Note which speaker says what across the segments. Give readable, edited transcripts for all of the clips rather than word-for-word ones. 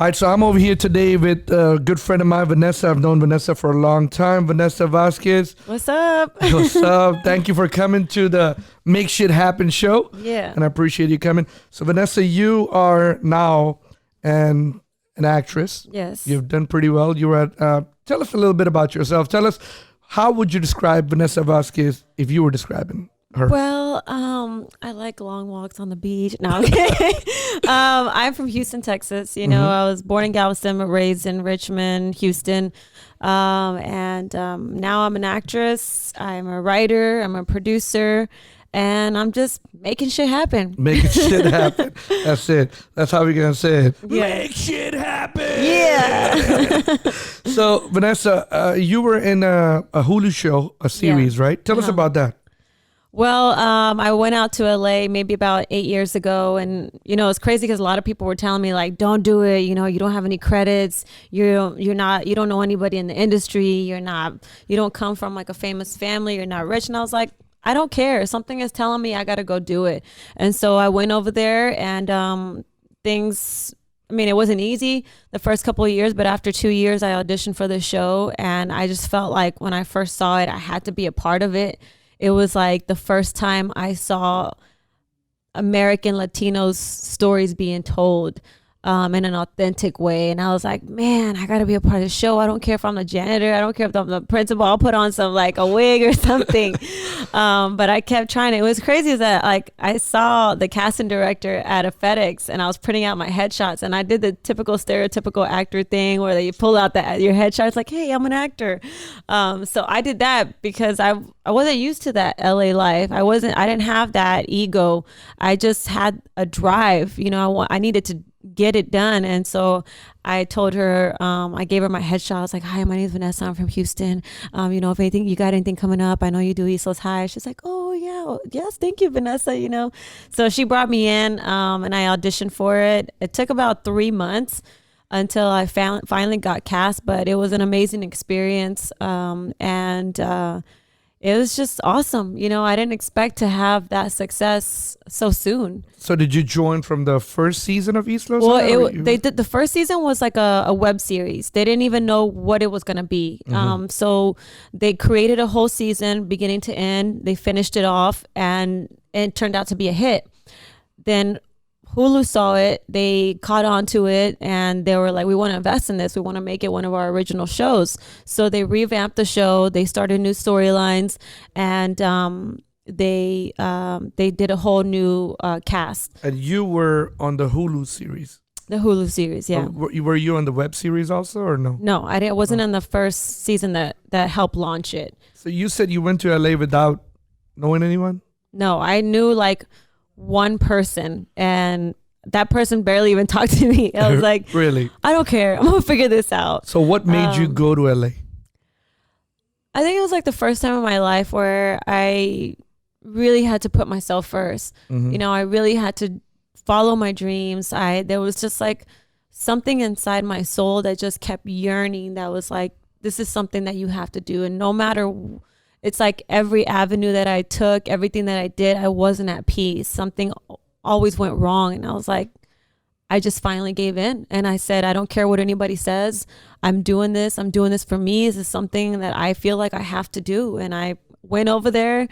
Speaker 1: All right, so I'm over here today with a good friend of mine, Vannessa. I've known Vannessa for a long time. Vannessa Vasquez.
Speaker 2: What's up?
Speaker 1: What's up? Thank you for coming to the Make Shit Happen show.
Speaker 2: Yeah.
Speaker 1: And I appreciate you coming. So, Vannessa, you are now an actress.
Speaker 2: Yes.
Speaker 1: You've done pretty well. You were at, tell us a little bit about yourself. Tell us, how would you describe Vannessa Vasquez if you were describing her?
Speaker 2: Well, I like long walks on the beach. No, I'm kidding. I'm from Houston, Texas. You know, I was born in Galveston, but raised in Richmond, Houston. And now I'm an actress. I'm a writer. I'm a producer. And I'm just making shit happen.
Speaker 1: Making shit happen. That's it. That's how we're going to say it.
Speaker 2: Yeah.
Speaker 1: Make shit happen.
Speaker 2: Yeah.
Speaker 1: So, Vannessa, you were in a Hulu show, a series, right? Tell us about that.
Speaker 2: Well, I went out to LA maybe about 8 years ago, and you know, it's crazy because a lot of people were telling me like, don't do it. You know, you don't have any credits. You don't know anybody in the industry. You don't come from like a famous family. You're not rich. And I was like, I don't care. Something is telling me I got to go do it. And so I went over there, and it wasn't easy the first couple of years, but after 2 years, I auditioned for the show, and I just felt like when I first saw it, I had to be a part of it. It was like the first time I saw American Latinos stories being told in an authentic way. And I was like, man, I got to be a part of the show. I don't care if I'm the janitor. I don't care if I'm the principal. I'll put on some like a wig or something. But I kept trying. It was crazy is that like I saw the casting director at a FedEx, and I was printing out my headshots, and I did the typical stereotypical actor thing where you pull out your headshot. It's like, hey, I'm an actor. So I did that because I wasn't used to that LA life. I didn't have that ego. I just had a drive. You know, I needed to get it done. And so I told her, I gave her my headshot. I was like, hi, my name is Vannessa. I'm from Houston. You know, if you got anything coming up, I know you do East Los High. She's like, oh yeah, yes, thank you, Vannessa, you know. So she brought me in, and I auditioned for it. It took about 3 months until I finally got cast, but it was an amazing experience. It was just awesome. You know, I didn't expect to have that success so soon.
Speaker 1: So did you join from the first season of East Los?
Speaker 2: Well, they did. The first season was like a web series. They didn't even know what it was going to be. So they created a whole season beginning to end. They finished it off, and it turned out to be a hit. Then Hulu saw it, they caught on to it, and they were like, we want to invest in this. We want to make it one of our original shows. So they revamped the show. They started new storylines, and they did a whole new cast.
Speaker 1: And you were on the Hulu series.
Speaker 2: The Hulu series, yeah.
Speaker 1: Were you on the web series also, or no?
Speaker 2: No, I wasn't in the first season that helped launch it.
Speaker 1: So you said you went to LA without knowing anyone?
Speaker 2: No, I knew like one person, and that person barely even talked to me. I was like,
Speaker 1: really?
Speaker 2: I don't care. I'm gonna figure this out.
Speaker 1: So what made you go to LA?
Speaker 2: I think it was like the first time in my life where I really had to put myself first. You know, I really had to follow my dreams. There was just like something inside my soul that just kept yearning, that was like, this is something that you have to do. And no matter, it's like every avenue that I took, everything that I did, I wasn't at peace. Something always went wrong. And I was like, I just finally gave in. And I said, I don't care what anybody says. I'm doing this. I'm doing this for me. This is something that I feel like I have to do. And I went over there.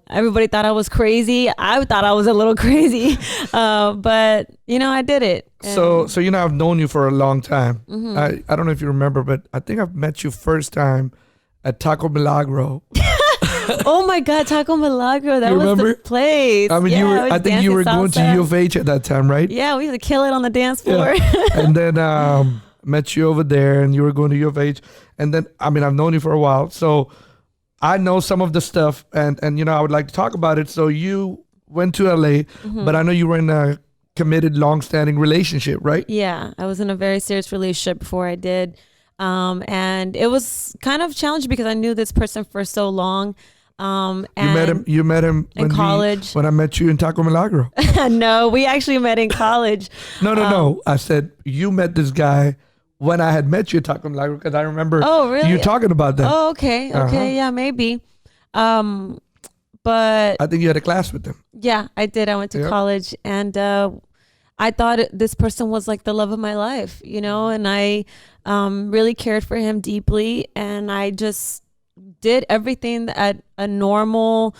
Speaker 2: Everybody thought I was crazy. I thought I was a little crazy. But, you know, I did it.
Speaker 1: So you know, I've known you for a long time. I don't know if you remember, but I think I've met you first time at Taco Milagro.
Speaker 2: Oh my God, Taco Milagro. That was the place.
Speaker 1: I mean, I think you were going to U of H at that time, right?
Speaker 2: Yeah, we used to kill it on the dance floor.
Speaker 1: Yeah. And then met you over there, and you were going to U of H. And then, I mean, I've known you for a while. So I know some of the stuff, and you know, I would like to talk about it. So you went to LA, but I know you were in a committed, long-standing relationship, right?
Speaker 2: Yeah, I was in a very serious relationship before I did. And it was kind of challenging because I knew this person for so long. And
Speaker 1: you met him
Speaker 2: in college
Speaker 1: when I met you in Taco Milagro.
Speaker 2: No, we actually met in college.
Speaker 1: No. I said you met this guy when I had met you at Taco Milagro, because I remember you talking about that.
Speaker 2: Oh, okay. Yeah, maybe. But
Speaker 1: I think you had a class with him.
Speaker 2: Yeah, I did. I went to college, and I thought this person was like the love of my life, you know, and I really cared for him deeply. And I just did everything that a normal,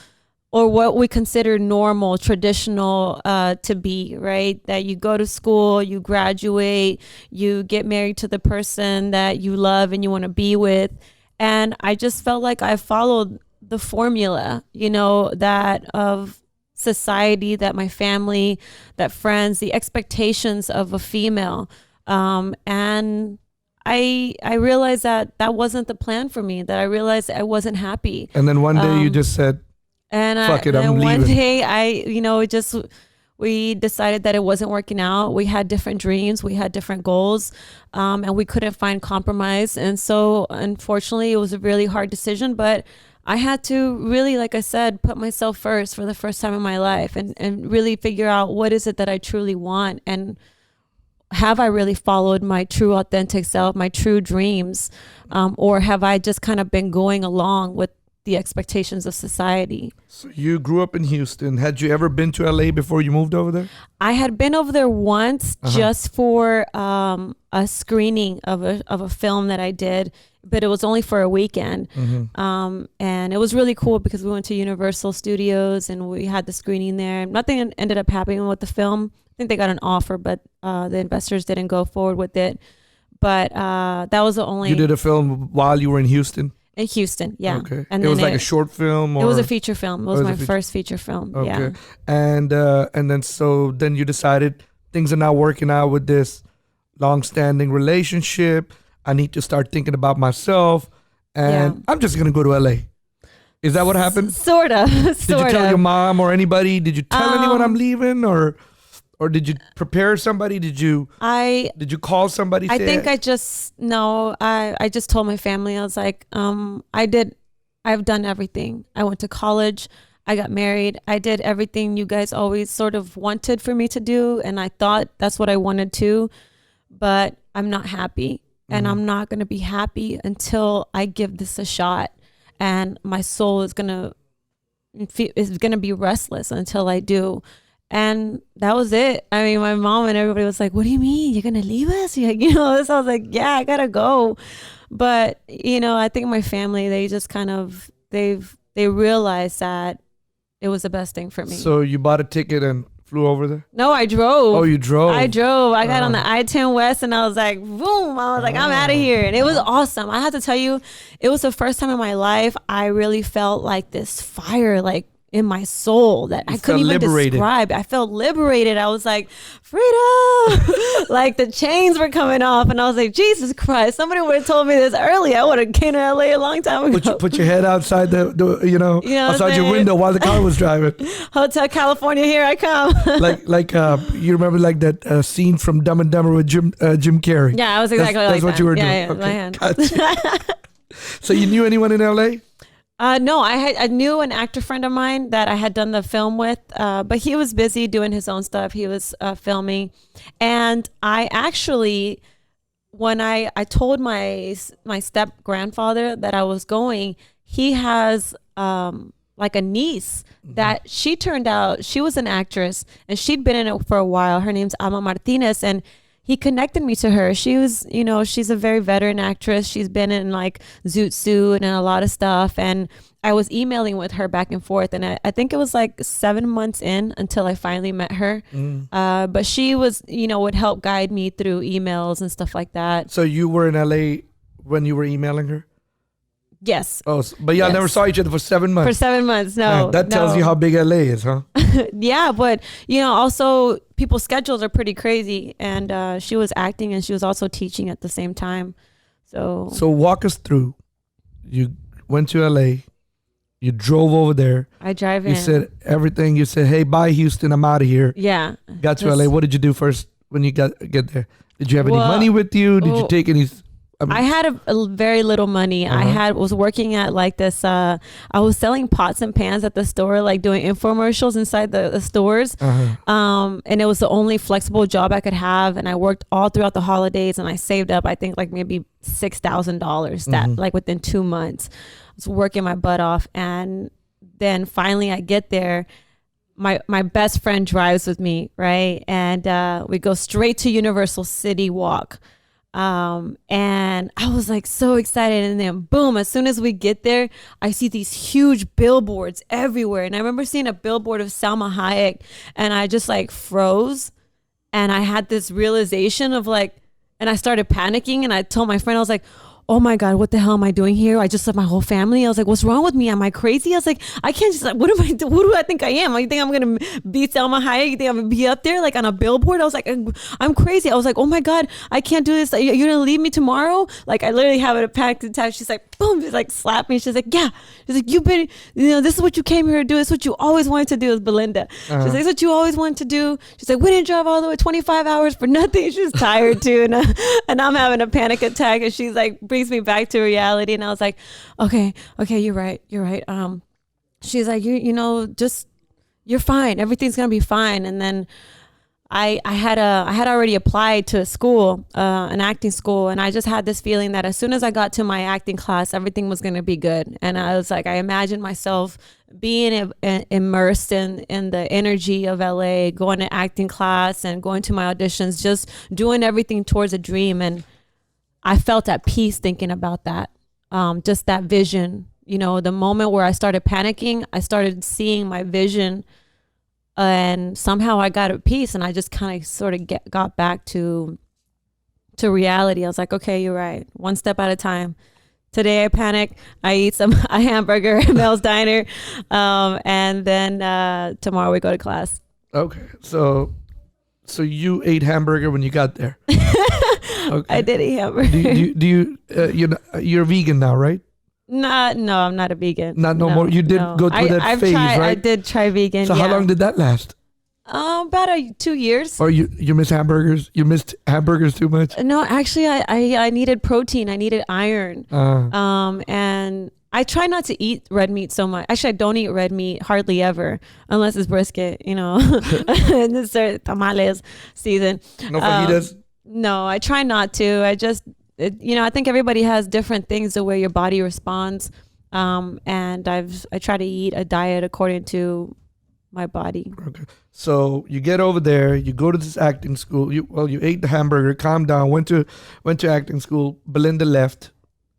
Speaker 2: or what we consider normal, traditional to be, right? That you go to school, you graduate, you get married to the person that you love and you want to be with. And I just felt like I followed the formula, you know, that of society, that my family, that friends, the expectations of a female. And I realized that that wasn't the plan for me, that I realized I wasn't happy.
Speaker 1: And then one day you just said,
Speaker 2: and
Speaker 1: fuck it, I'm
Speaker 2: one
Speaker 1: leaving.
Speaker 2: day we decided that it wasn't working out. We had different dreams, we had different goals, and we couldn't find compromise. And so unfortunately it was a really hard decision, but I had to really, like I said, put myself first for the first time in my life, and really figure out what is it that I truly want, and have I really followed my true authentic self, my true dreams, or have I just kind of been going along with the expectations of society?
Speaker 1: So you grew up in Houston. Had you ever been to LA before you moved over there?
Speaker 2: I had been over there once, just for a screening of a film that I did, but it was only for a weekend. And it was really cool because we went to Universal Studios and we had the screening there. Nothing ended up happening with the film. I think they got an offer, but the investors didn't go forward with it. But that was the only...
Speaker 1: You did a film while you were in Houston?
Speaker 2: In Houston, yeah.
Speaker 1: Okay.
Speaker 2: And
Speaker 1: it was like a short film? Or?
Speaker 2: It was a feature film. It was my first feature film,
Speaker 1: okay.
Speaker 2: yeah.
Speaker 1: And then you decided things are not working out with this long-standing relationship. I need to start thinking about myself, and I'm just going to go to LA. Is that what happened?
Speaker 2: Sort of.
Speaker 1: Did you tell your mom or anybody? Did you tell anyone I'm leaving, or did you prepare somebody? Did you call somebody?
Speaker 2: I think I just told my family. I was like, I've done everything. I went to college. I got married. I did everything you guys always sort of wanted for me to do. And I thought that's what I wanted to, but I'm not happy. And I'm not going to be happy until I give this a shot. And my soul is going to be restless until I do. And that was it. I mean, my mom and everybody was like, what do you mean? You're going to leave us? So I was like, yeah, I got to go. But, I think my family, they just kind of, they realized that it was the best thing for me.
Speaker 1: So you bought a ticket and flew over there?
Speaker 2: No, I drove.
Speaker 1: Oh, you drove?
Speaker 2: I drove. I got on the I-10 West and I was like, boom. I was like, I'm out of here. And it was awesome. I have to tell you, it was the first time in my life I really felt like this fire, like in my soul that I couldn't even describe. I felt liberated. I was like, freedom. Like the chains were coming off. And I was like, Jesus Christ, somebody would have told me this earlier. I would have came to LA a long time ago.
Speaker 1: Put your head outside outside your window while the car was driving.
Speaker 2: Hotel California, here I come.
Speaker 1: like you remember like that scene from Dumb and Dumber with Jim Carrey?
Speaker 2: Yeah, I was exactly like that.
Speaker 1: That's what you were doing.
Speaker 2: Yeah,
Speaker 1: okay.
Speaker 2: my hand.
Speaker 1: Gotcha. So you knew anyone in LA?
Speaker 2: No, I knew an actor friend of mine that I had done the film with, but he was busy doing his own stuff. He was filming. And I actually, when I told my step grandfather that I was going, he has like a niece that she turned out, she was an actress and she'd been in it for a while. Her name's Alma Martinez, and he connected me to her. She was, she's a very veteran actress. She's been in like Zoot Suit and a lot of stuff. And I was emailing with her back and forth. And I think it was like 7 months in until I finally met her. But she was, would help guide me through emails and stuff like that.
Speaker 1: So you were in LA when you were emailing her?
Speaker 2: Yes.
Speaker 1: Oh, but y'all never saw each other for 7 months?
Speaker 2: For 7 months, no.
Speaker 1: Man, that tells you how big LA is, huh?
Speaker 2: Yeah, but, also people's schedules are pretty crazy. And she was acting and she was also teaching at the same time. So
Speaker 1: walk us through. You went to LA. You drove over there.
Speaker 2: I drive in.
Speaker 1: You said everything. You said, hey, bye, Houston. I'm out of here.
Speaker 2: Yeah.
Speaker 1: Got to LA. What did you do first when you get there? Did you have any money with you? Did you take any... I
Speaker 2: had a very little money. I was working at like this, I was selling pots and pans at the store, like doing infomercials inside the stores. And it was the only flexible job I could have. And I worked all throughout the holidays and I saved up, I think like maybe $6,000 that like within 2 months. I was working my butt off. And then finally I get there. my best friend drives with me, right? And we go straight to Universal City Walk. And I was like so excited, and then boom, as soon as we get there, I see these huge billboards everywhere. And I remember seeing a billboard of Salma Hayek, and I just like froze, and I had this realization of like, and I started panicking, and I told my friend, I was like, oh my God, what the hell am I doing here? I just left my whole family. I was like, what's wrong with me? Am I crazy? I was like, I can't just, like, what am I, who do I think I am? You think I'm going to be Selma Hayek? You think I'm going to be up there like on a billboard? I was like, I'm crazy. I was like, oh my God, I can't do this. You're going to leave me tomorrow? Like, I literally have a panic attack. She's like, boom, she's like, slap me. She's like, yeah. She's like, you've been, this is what you came here to do. This is what you always wanted to do, is Belinda. She's like, this is what you always wanted to do. She's like, we didn't drive all the way 25 hours for nothing. She's tired too. And I'm having a panic attack, and she's like, brings me back to reality. And I was like, okay, you're right. She's like, just, you're fine. Everything's going to be fine. And then I had already applied to a school, an acting school. And I just had this feeling that as soon as I got to my acting class, everything was going to be good. And I was like, I imagined myself being immersed in the energy of LA, going to acting class and going to my auditions, just doing everything towards a dream. And I felt at peace thinking about that. Just that vision, the moment where I started panicking, I started seeing my vision, and somehow I got at peace, and I just kind of sort of got back to reality. I was like, okay, you're right. One step at a time. Today I panic. I eat a hamburger at Mel's Diner. And then tomorrow we go to class.
Speaker 1: Okay. So you ate hamburger when you got there. Okay.
Speaker 2: I did eat hamburger.
Speaker 1: Do you you're vegan now, right?
Speaker 2: No, I'm not a vegan.
Speaker 1: No more. You did go through that phase, right?
Speaker 2: I did try vegan.
Speaker 1: So how long did that last?
Speaker 2: About 2 years.
Speaker 1: Or you miss hamburgers? You missed hamburgers too much?
Speaker 2: No, actually, I needed protein. I needed iron. And I try not to eat red meat so much. Actually, I don't eat red meat hardly ever, unless it's brisket, in this tamales season.
Speaker 1: No fajitas?
Speaker 2: No, I try not to. I just, I think everybody has different things the way your body responds. And I try to eat a diet according to my body.
Speaker 1: Okay. So you get over there, you go to this acting school. You ate the hamburger, calmed down, went to acting school. Belinda left.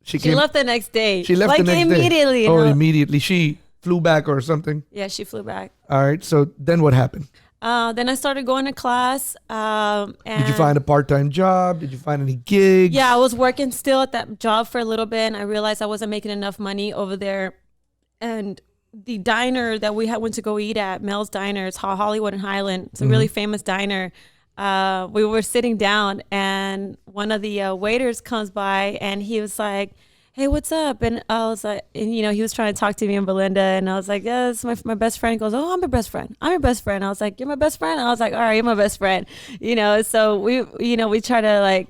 Speaker 2: She left the next day.
Speaker 1: She left the next
Speaker 2: immediately.
Speaker 1: day. Oh, immediately. She flew back or something?
Speaker 2: Yeah, she flew back.
Speaker 1: All right. So then what happened?
Speaker 2: Then I started going to class. And
Speaker 1: did you find a part-time job? Did you find any gigs?
Speaker 2: Yeah, I was working still at that job for a little bit, and I realized I wasn't making enough money over there. And the diner that we went to go eat at, Mel's Diner, it's Hollywood and Highland. It's a really famous diner. We were sitting down, and one of the waiters comes by, and he was like, hey, what's up? And I was like, and he was trying to talk to me and Belinda, and I was like, yeah, this is my best friend. He goes, oh, I'm your best friend. I'm your best friend. I was like, you're my best friend? I was like, all right, you're my best friend. So we try to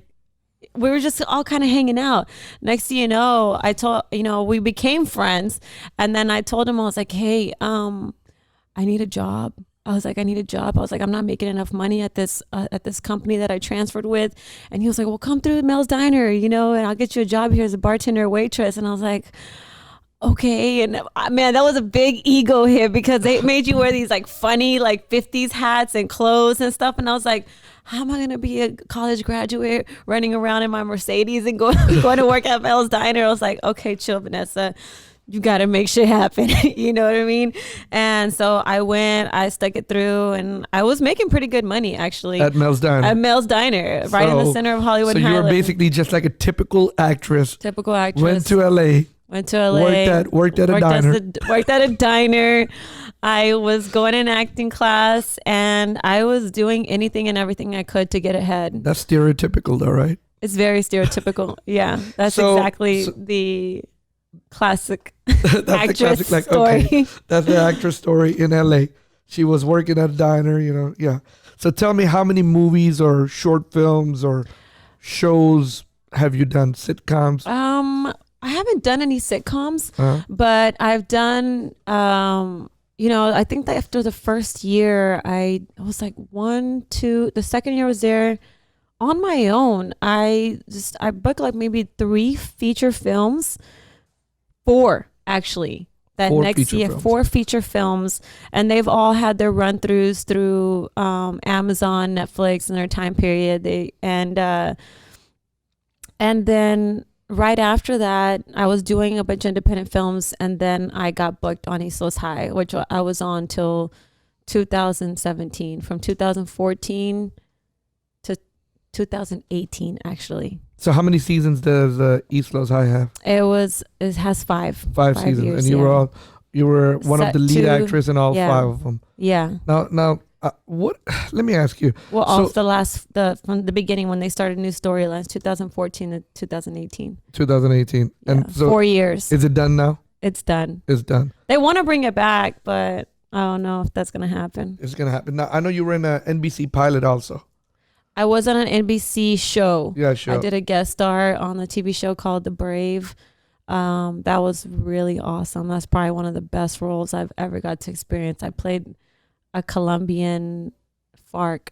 Speaker 2: we were just all kind of hanging out. Next thing you know, I told, we became friends. And then I told him, I was like, hey, I need a job. I was like, I'm not making enough money at this company that I transferred with. And he was like, well, come through Mel's Diner, and I'll get you a job here as a bartender or waitress. And I was like, okay. And man, that was a big ego hit, because they made you wear these funny 50s hats and clothes and stuff. And I was like, how am I going to be a college graduate running around in my Mercedes and going to work at Mel's Diner? I was like, okay, chill, Vannessa. You got to make shit happen. You know what I mean? And so I went, I stuck it through, and I was making pretty good money, actually.
Speaker 1: At Mel's Diner?
Speaker 2: At Mel's Diner, right in the center of Hollywood and Highland.
Speaker 1: So you were basically just like a typical actress. Went to LA. Worked at a diner.
Speaker 2: Worked at a diner. I was going in acting class, and I was doing anything and everything I could to get ahead.
Speaker 1: That's stereotypical though, right?
Speaker 2: It's very stereotypical. Yeah, that's exactly the classic actress story.
Speaker 1: Okay, that's the actress story in LA. She was working at a diner, yeah. So tell me, how many movies or short films or shows have you done? Sitcoms?
Speaker 2: I haven't done any sitcoms, but I've done, I think that after the first year, I was like the second year I was there on my own. I booked maybe 3 feature films, 4 actually. that
Speaker 1: Four
Speaker 2: next
Speaker 1: feature
Speaker 2: year,
Speaker 1: films.
Speaker 2: 4 feature films, and they've all had their run throughs through Amazon, Netflix, in their time period. And then right after that, I was doing a bunch of independent films, and then I got booked on East Los High, which I was on till 2017, from 2014 to 2018, actually.
Speaker 1: So how many seasons does East Los High have?
Speaker 2: It has 5.
Speaker 1: 5 seasons,
Speaker 2: years,
Speaker 1: and you were one of the lead actress in all
Speaker 2: yeah.
Speaker 1: 5 of them.
Speaker 2: Yeah.
Speaker 1: Now, what? Let me ask you.
Speaker 2: Well, off from the beginning when they started new storylines, 2014 to 2018.
Speaker 1: 2018,
Speaker 2: Yeah.
Speaker 1: and so
Speaker 2: 4 years.
Speaker 1: is it done now?
Speaker 2: It's done.
Speaker 1: It's done.
Speaker 2: They want to bring it back, but I don't know if that's gonna happen.
Speaker 1: It's gonna happen. Now I know you were in an NBC pilot also.
Speaker 2: I was on an NBC show.
Speaker 1: Yeah, sure.
Speaker 2: I did a guest star on the TV show called The Brave. That was really awesome. That's probably one of the best roles I've ever got to experience. I played a Colombian FARC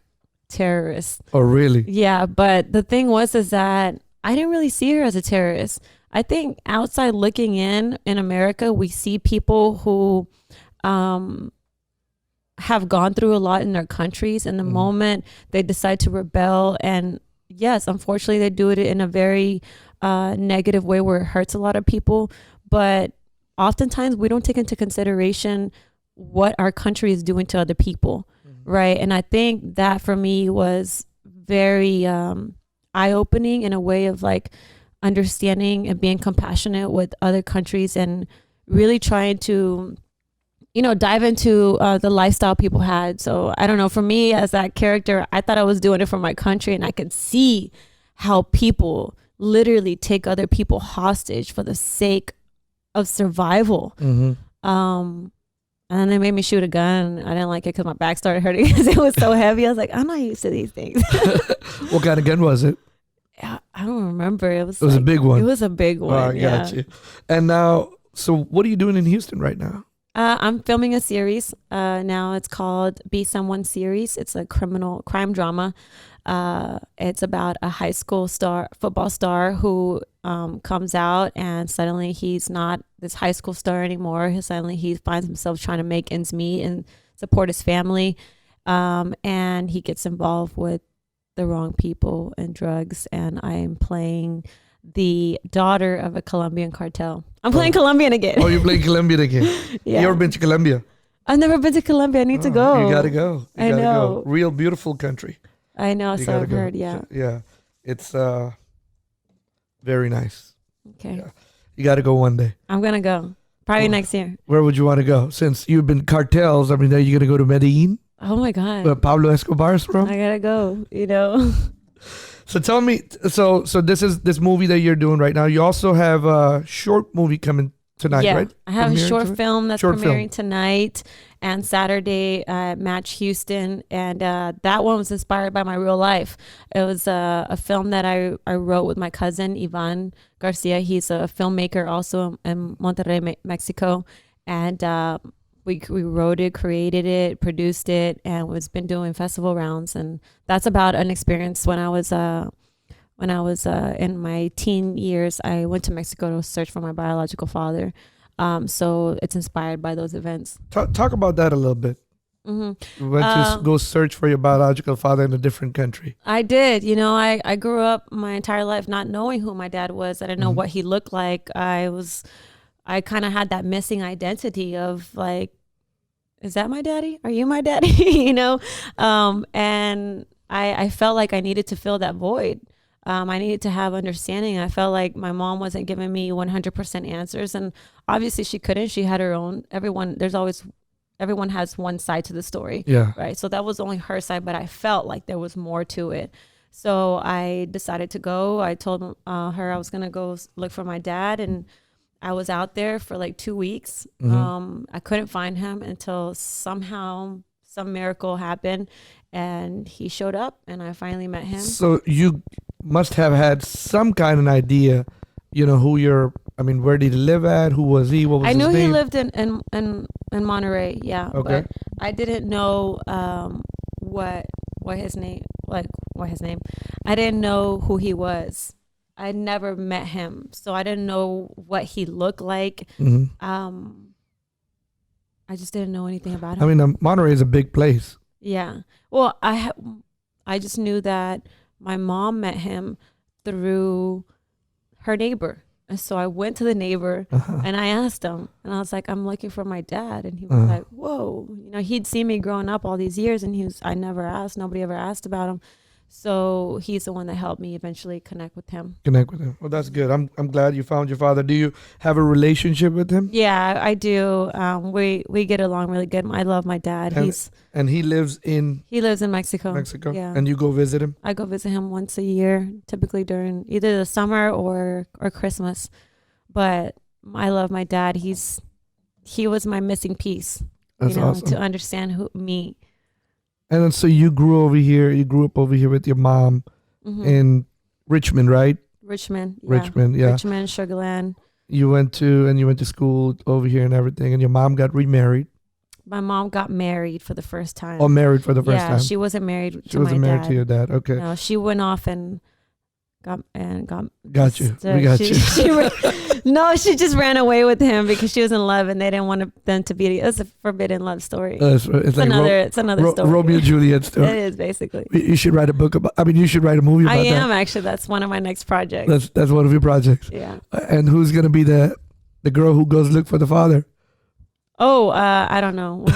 Speaker 2: terrorist.
Speaker 1: Oh, really?
Speaker 2: Yeah, but the thing was is that I didn't really see her as a terrorist. I think outside looking in America, we see people who have gone through a lot in their countries, and the moment they decide to rebel, and yes, unfortunately they do it in a very negative way where it hurts a lot of people, but oftentimes we don't take into consideration what our country is doing to other people, right? And I think that for me was very eye-opening in a way of like understanding and being compassionate with other countries, and really trying to dive into the lifestyle people had. So I don't know, for me as that character, I thought I was doing it for my country, and I could see how people literally take other people hostage for the sake of survival. And then they made me shoot a gun. I didn't like it because my back started hurting because it was so heavy. I was like, I'm not used to these things.
Speaker 1: What kind of gun was it?
Speaker 2: I don't remember. It was
Speaker 1: a big one.
Speaker 2: It was a big one.
Speaker 1: Oh, I got you. And now, so what are you doing in Houston right now?
Speaker 2: I'm filming a series now. It's called Be Someone Series. It's a crime drama. It's about a high school football star who comes out, and suddenly he's not this high school star anymore. Suddenly he finds himself trying to make ends meet and support his family, and he gets involved with the wrong people and drugs. And I am playing the daughter of a Colombian cartel. I'm playing Colombian again.
Speaker 1: Oh, you're playing Colombian again.
Speaker 2: Yeah.
Speaker 1: You ever been to Colombia?
Speaker 2: I've never been to Colombia. I need to go.
Speaker 1: You gotta go.
Speaker 2: I know.
Speaker 1: Go. Real beautiful country.
Speaker 2: I know.
Speaker 1: You
Speaker 2: So I've
Speaker 1: go.
Speaker 2: heard. Yeah.
Speaker 1: Yeah. It's very nice.
Speaker 2: Okay.
Speaker 1: Yeah. You gotta go one day.
Speaker 2: I'm gonna go. Probably next year.
Speaker 1: Where would you want to go? Since you've been cartels, I mean, are you gonna go to Medellin?
Speaker 2: Oh my God.
Speaker 1: Where Pablo Escobar's from?
Speaker 2: I gotta go.
Speaker 1: So tell me, so this movie that you're doing right now, you also have a short movie coming tonight,
Speaker 2: Yeah,
Speaker 1: right?
Speaker 2: I have a
Speaker 1: Premiering
Speaker 2: short
Speaker 1: tonight?
Speaker 2: film that's
Speaker 1: Short
Speaker 2: premiering
Speaker 1: film.
Speaker 2: tonight and Saturday at Match Houston, and that one was inspired by my real life. It was a film that I wrote with my cousin Ivan Garcia. He's a filmmaker also in Monterrey, Mexico, and we wrote it, created it, produced it, and we've been doing festival rounds. And that's about an experience when I was in my teen years. I went to Mexico to search for my biological father. So it's inspired by those events.
Speaker 1: Talk about that a little bit. You went to go search for your biological father in a different country.
Speaker 2: I did. I grew up my entire life not knowing who my dad was. I didn't know what he looked like. I kind of had that missing identity of like, is that my daddy? Are you my daddy? And I felt like I needed to fill that void. I needed to have understanding. I felt like my mom wasn't giving me 100% answers, and obviously she couldn't. She had her own. Everyone has one side to the story.
Speaker 1: Yeah.
Speaker 2: Right. So that was only her side, but I felt like there was more to it. So I decided to go. I told her I was going to go look for my dad, and I was out there for like 2 weeks. I couldn't find him until somehow some miracle happened, and he showed up, and I finally met him.
Speaker 1: So you must have had some kind of idea, where did he live at? Who was he? What was his name?
Speaker 2: I knew he lived in Monterey. Yeah.
Speaker 1: Okay.
Speaker 2: But I didn't know what his name. I didn't know who he was. I never met him, so I didn't know what he looked like. I just didn't know anything about him.
Speaker 1: I mean, Monterey is a big place.
Speaker 2: Yeah. Well, I just knew that my mom met him through her neighbor. And so I went to the neighbor and I asked him, and I was like, I'm looking for my dad. And he was like, whoa, he'd seen me growing up all these years, and I never asked, nobody ever asked about him. So he's the one that helped me eventually connect with him.
Speaker 1: Well, that's good. I'm glad you found your father. Do you have a relationship with him?
Speaker 2: Yeah, I do. We get along really good. I love my dad.
Speaker 1: And he lives in
Speaker 2: Mexico.
Speaker 1: Mexico.
Speaker 2: Yeah.
Speaker 1: And you go visit him?
Speaker 2: I go visit him once a year, typically during either the summer or Christmas. But I love my dad. He was my missing piece.
Speaker 1: That's awesome.
Speaker 2: To understand me.
Speaker 1: And then, so you grew up over here with your mom in Richmond, right?
Speaker 2: Richmond, yeah.
Speaker 1: Richmond,
Speaker 2: Sugarland.
Speaker 1: You went to school over here and everything, and your mom got remarried.
Speaker 2: My mom got married for the first time.
Speaker 1: Oh, married for the first time.
Speaker 2: Yeah, she wasn't married to my dad.
Speaker 1: She wasn't married to your dad. Okay.
Speaker 2: No, she went off and got
Speaker 1: Got you. We got you.
Speaker 2: No, she just ran away with him because she was in love and they didn't want them to be. It was a forbidden love story.
Speaker 1: It's like
Speaker 2: it's another story.
Speaker 1: Romeo and Juliet story.
Speaker 2: It is basically.
Speaker 1: You should write a book about. I mean, you should write a movie about that.
Speaker 2: I am actually. That's one of my next projects.
Speaker 1: That's one of your projects.
Speaker 2: Yeah.
Speaker 1: And who's gonna be the girl who goes look for the father?
Speaker 2: Oh, I don't know.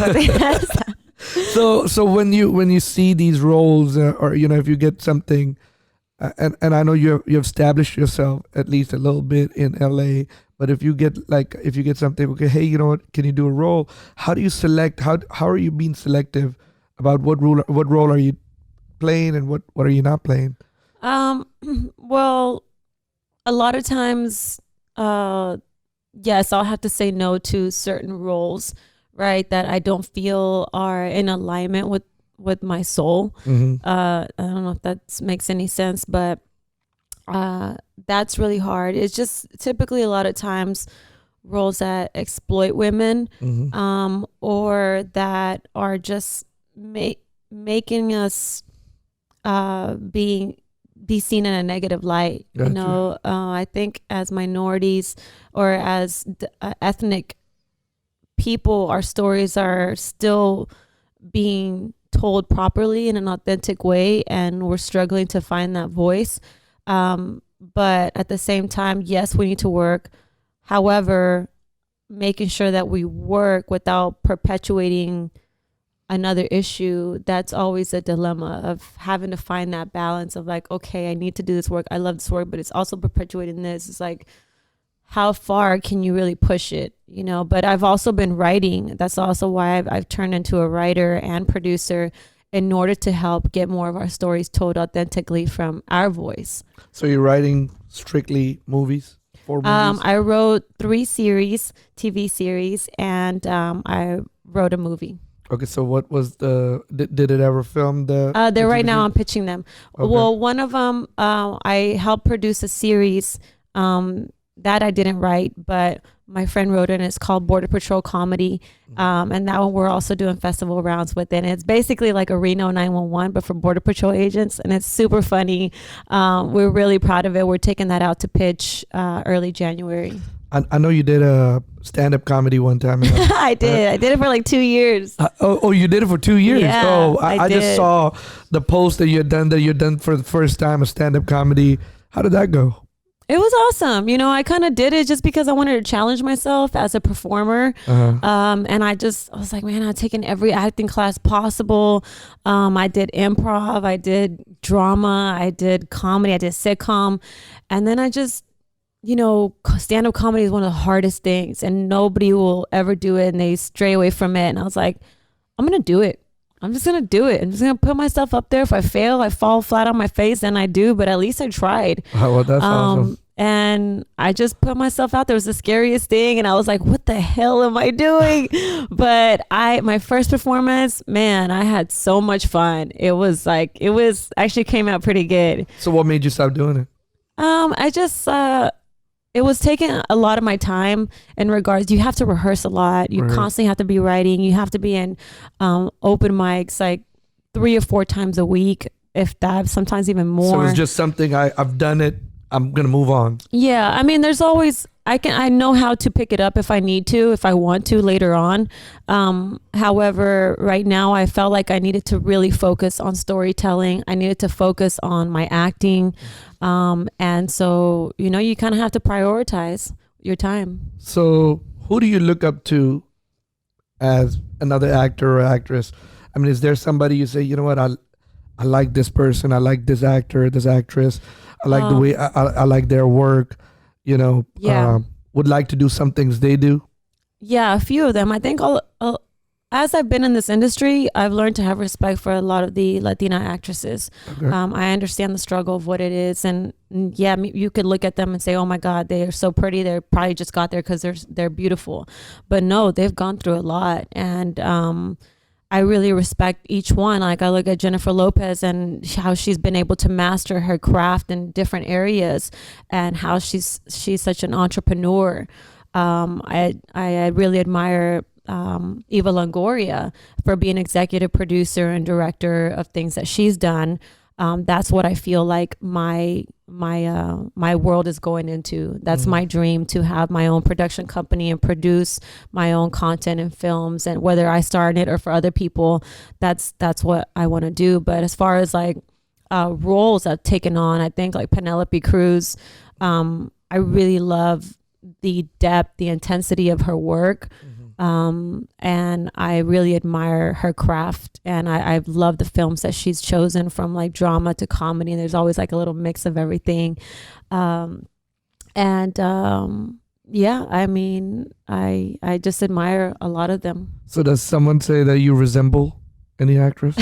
Speaker 1: So when you see these roles, or if you get something. And I know you've established yourself at least a little bit in LA, but if you get something, okay, hey, you know what, can you do a role? How do you select? How are you being selective about what role are you playing and what are you not playing?
Speaker 2: Well, a lot of times, yes, I'll have to say no to certain roles, right, that I don't feel are in alignment with my soul. I don't know if that makes any sense, but that's really hard. It's just typically a lot of times roles that exploit women, or that are just making us be seen in a negative light.
Speaker 1: Gotcha.
Speaker 2: I think as minorities or as ethnic people, our stories are still being told properly in an authentic way, and we're struggling to find that voice. But at the same time, yes, we need to work. However, making sure that we work without perpetuating another issue, that's always a dilemma of having to find that balance of like, okay, I need to do this work. I love this work, but it's also perpetuating this. It's like, how far can you really push it? But I've also been writing. That's also why I've turned into a writer and producer in order to help get more of our stories told authentically from our voice.
Speaker 1: So you're writing strictly movies? 4 movies?
Speaker 2: I wrote 3 TV series, and I wrote a movie.
Speaker 1: Okay, so what was did it ever film
Speaker 2: they're right now, I'm pitching them.
Speaker 1: Okay.
Speaker 2: Well, one of them, I helped produce a series, that I didn't write, but my friend wrote it, and it's called Border Patrol Comedy. And that one we're also doing festival rounds with it. And it's basically like a Reno 911, but for Border Patrol agents. And it's super funny. We're really proud of it. We're taking that out to pitch early January.
Speaker 1: I know you did a stand-up comedy one time.
Speaker 2: I did. I did it for like 2 years.
Speaker 1: You did it for 2 years?
Speaker 2: Yeah,
Speaker 1: oh, I just saw the post that you'd done for the first time, a stand-up comedy. How did that go?
Speaker 2: It was awesome. I kind of did it just because I wanted to challenge myself as a performer. And I was like, man, I've taken every acting class possible. I did improv, I did drama, I did comedy, I did sitcom. And then I just, stand-up comedy is one of the hardest things, and nobody will ever do it, and they stray away from it. And I was like, I'm going to do it. I'm just going to do it. I'm just going to put myself up there. If I fail, I fall flat on my face, then I do, but at least I tried.
Speaker 1: Oh, well, that's awesome.
Speaker 2: And I just put myself out there. It was the scariest thing. And I was like, what the hell am I doing? But my first performance, man, I had so much fun. It was actually came out pretty good.
Speaker 1: So what made you stop doing it?
Speaker 2: It was taking a lot of my time in regards, you have to rehearse a lot. You constantly have to be writing. You have to be in open mics like 3 or 4 times a week, if that, sometimes even more.
Speaker 1: So it's just something I've done it. I'm going to move on.
Speaker 2: Yeah. I mean, there's always, I know how to pick it up if I need to, if I want to later on. However, right now I felt like I needed to really focus on storytelling. I needed to focus on my acting. And so, you know, you kind of have to prioritize your time.
Speaker 1: So who do you look up to as another actor or actress? I mean, is there somebody you say, you know what, I like this person, I like this actor, this actress, I like the way I like their work, you know, would like to do some things they do?
Speaker 2: Yeah, a few of them. I think as I've been in this industry, I've learned to have respect for a lot of the Latina actresses.
Speaker 1: Okay.
Speaker 2: I understand the struggle of what it is, and yeah, you could look at them and say, "Oh my God, they are so pretty. They probably just got there because they're beautiful," but no, they've gone through a lot, and I really respect each one. Like I look at Jennifer Lopez and how she's been able to master her craft in different areas, and how she's such an entrepreneur. I really admire Eva Longoria for being executive producer and director of things that she's done. That's what I feel like my world is going into. That's my dream, to have my own production company and produce my own content and films, and whether I star in it or for other people, that's what I want to do. But as far as like roles I've taken on, I think like Penelope Cruz, I really love the depth, the intensity of her work. And I really admire her craft, and I love the films that she's chosen, from like drama to comedy, and there's always like a little mix of everything. Yeah, I mean, I just admire a lot of them.
Speaker 1: So does someone say that you resemble any actress?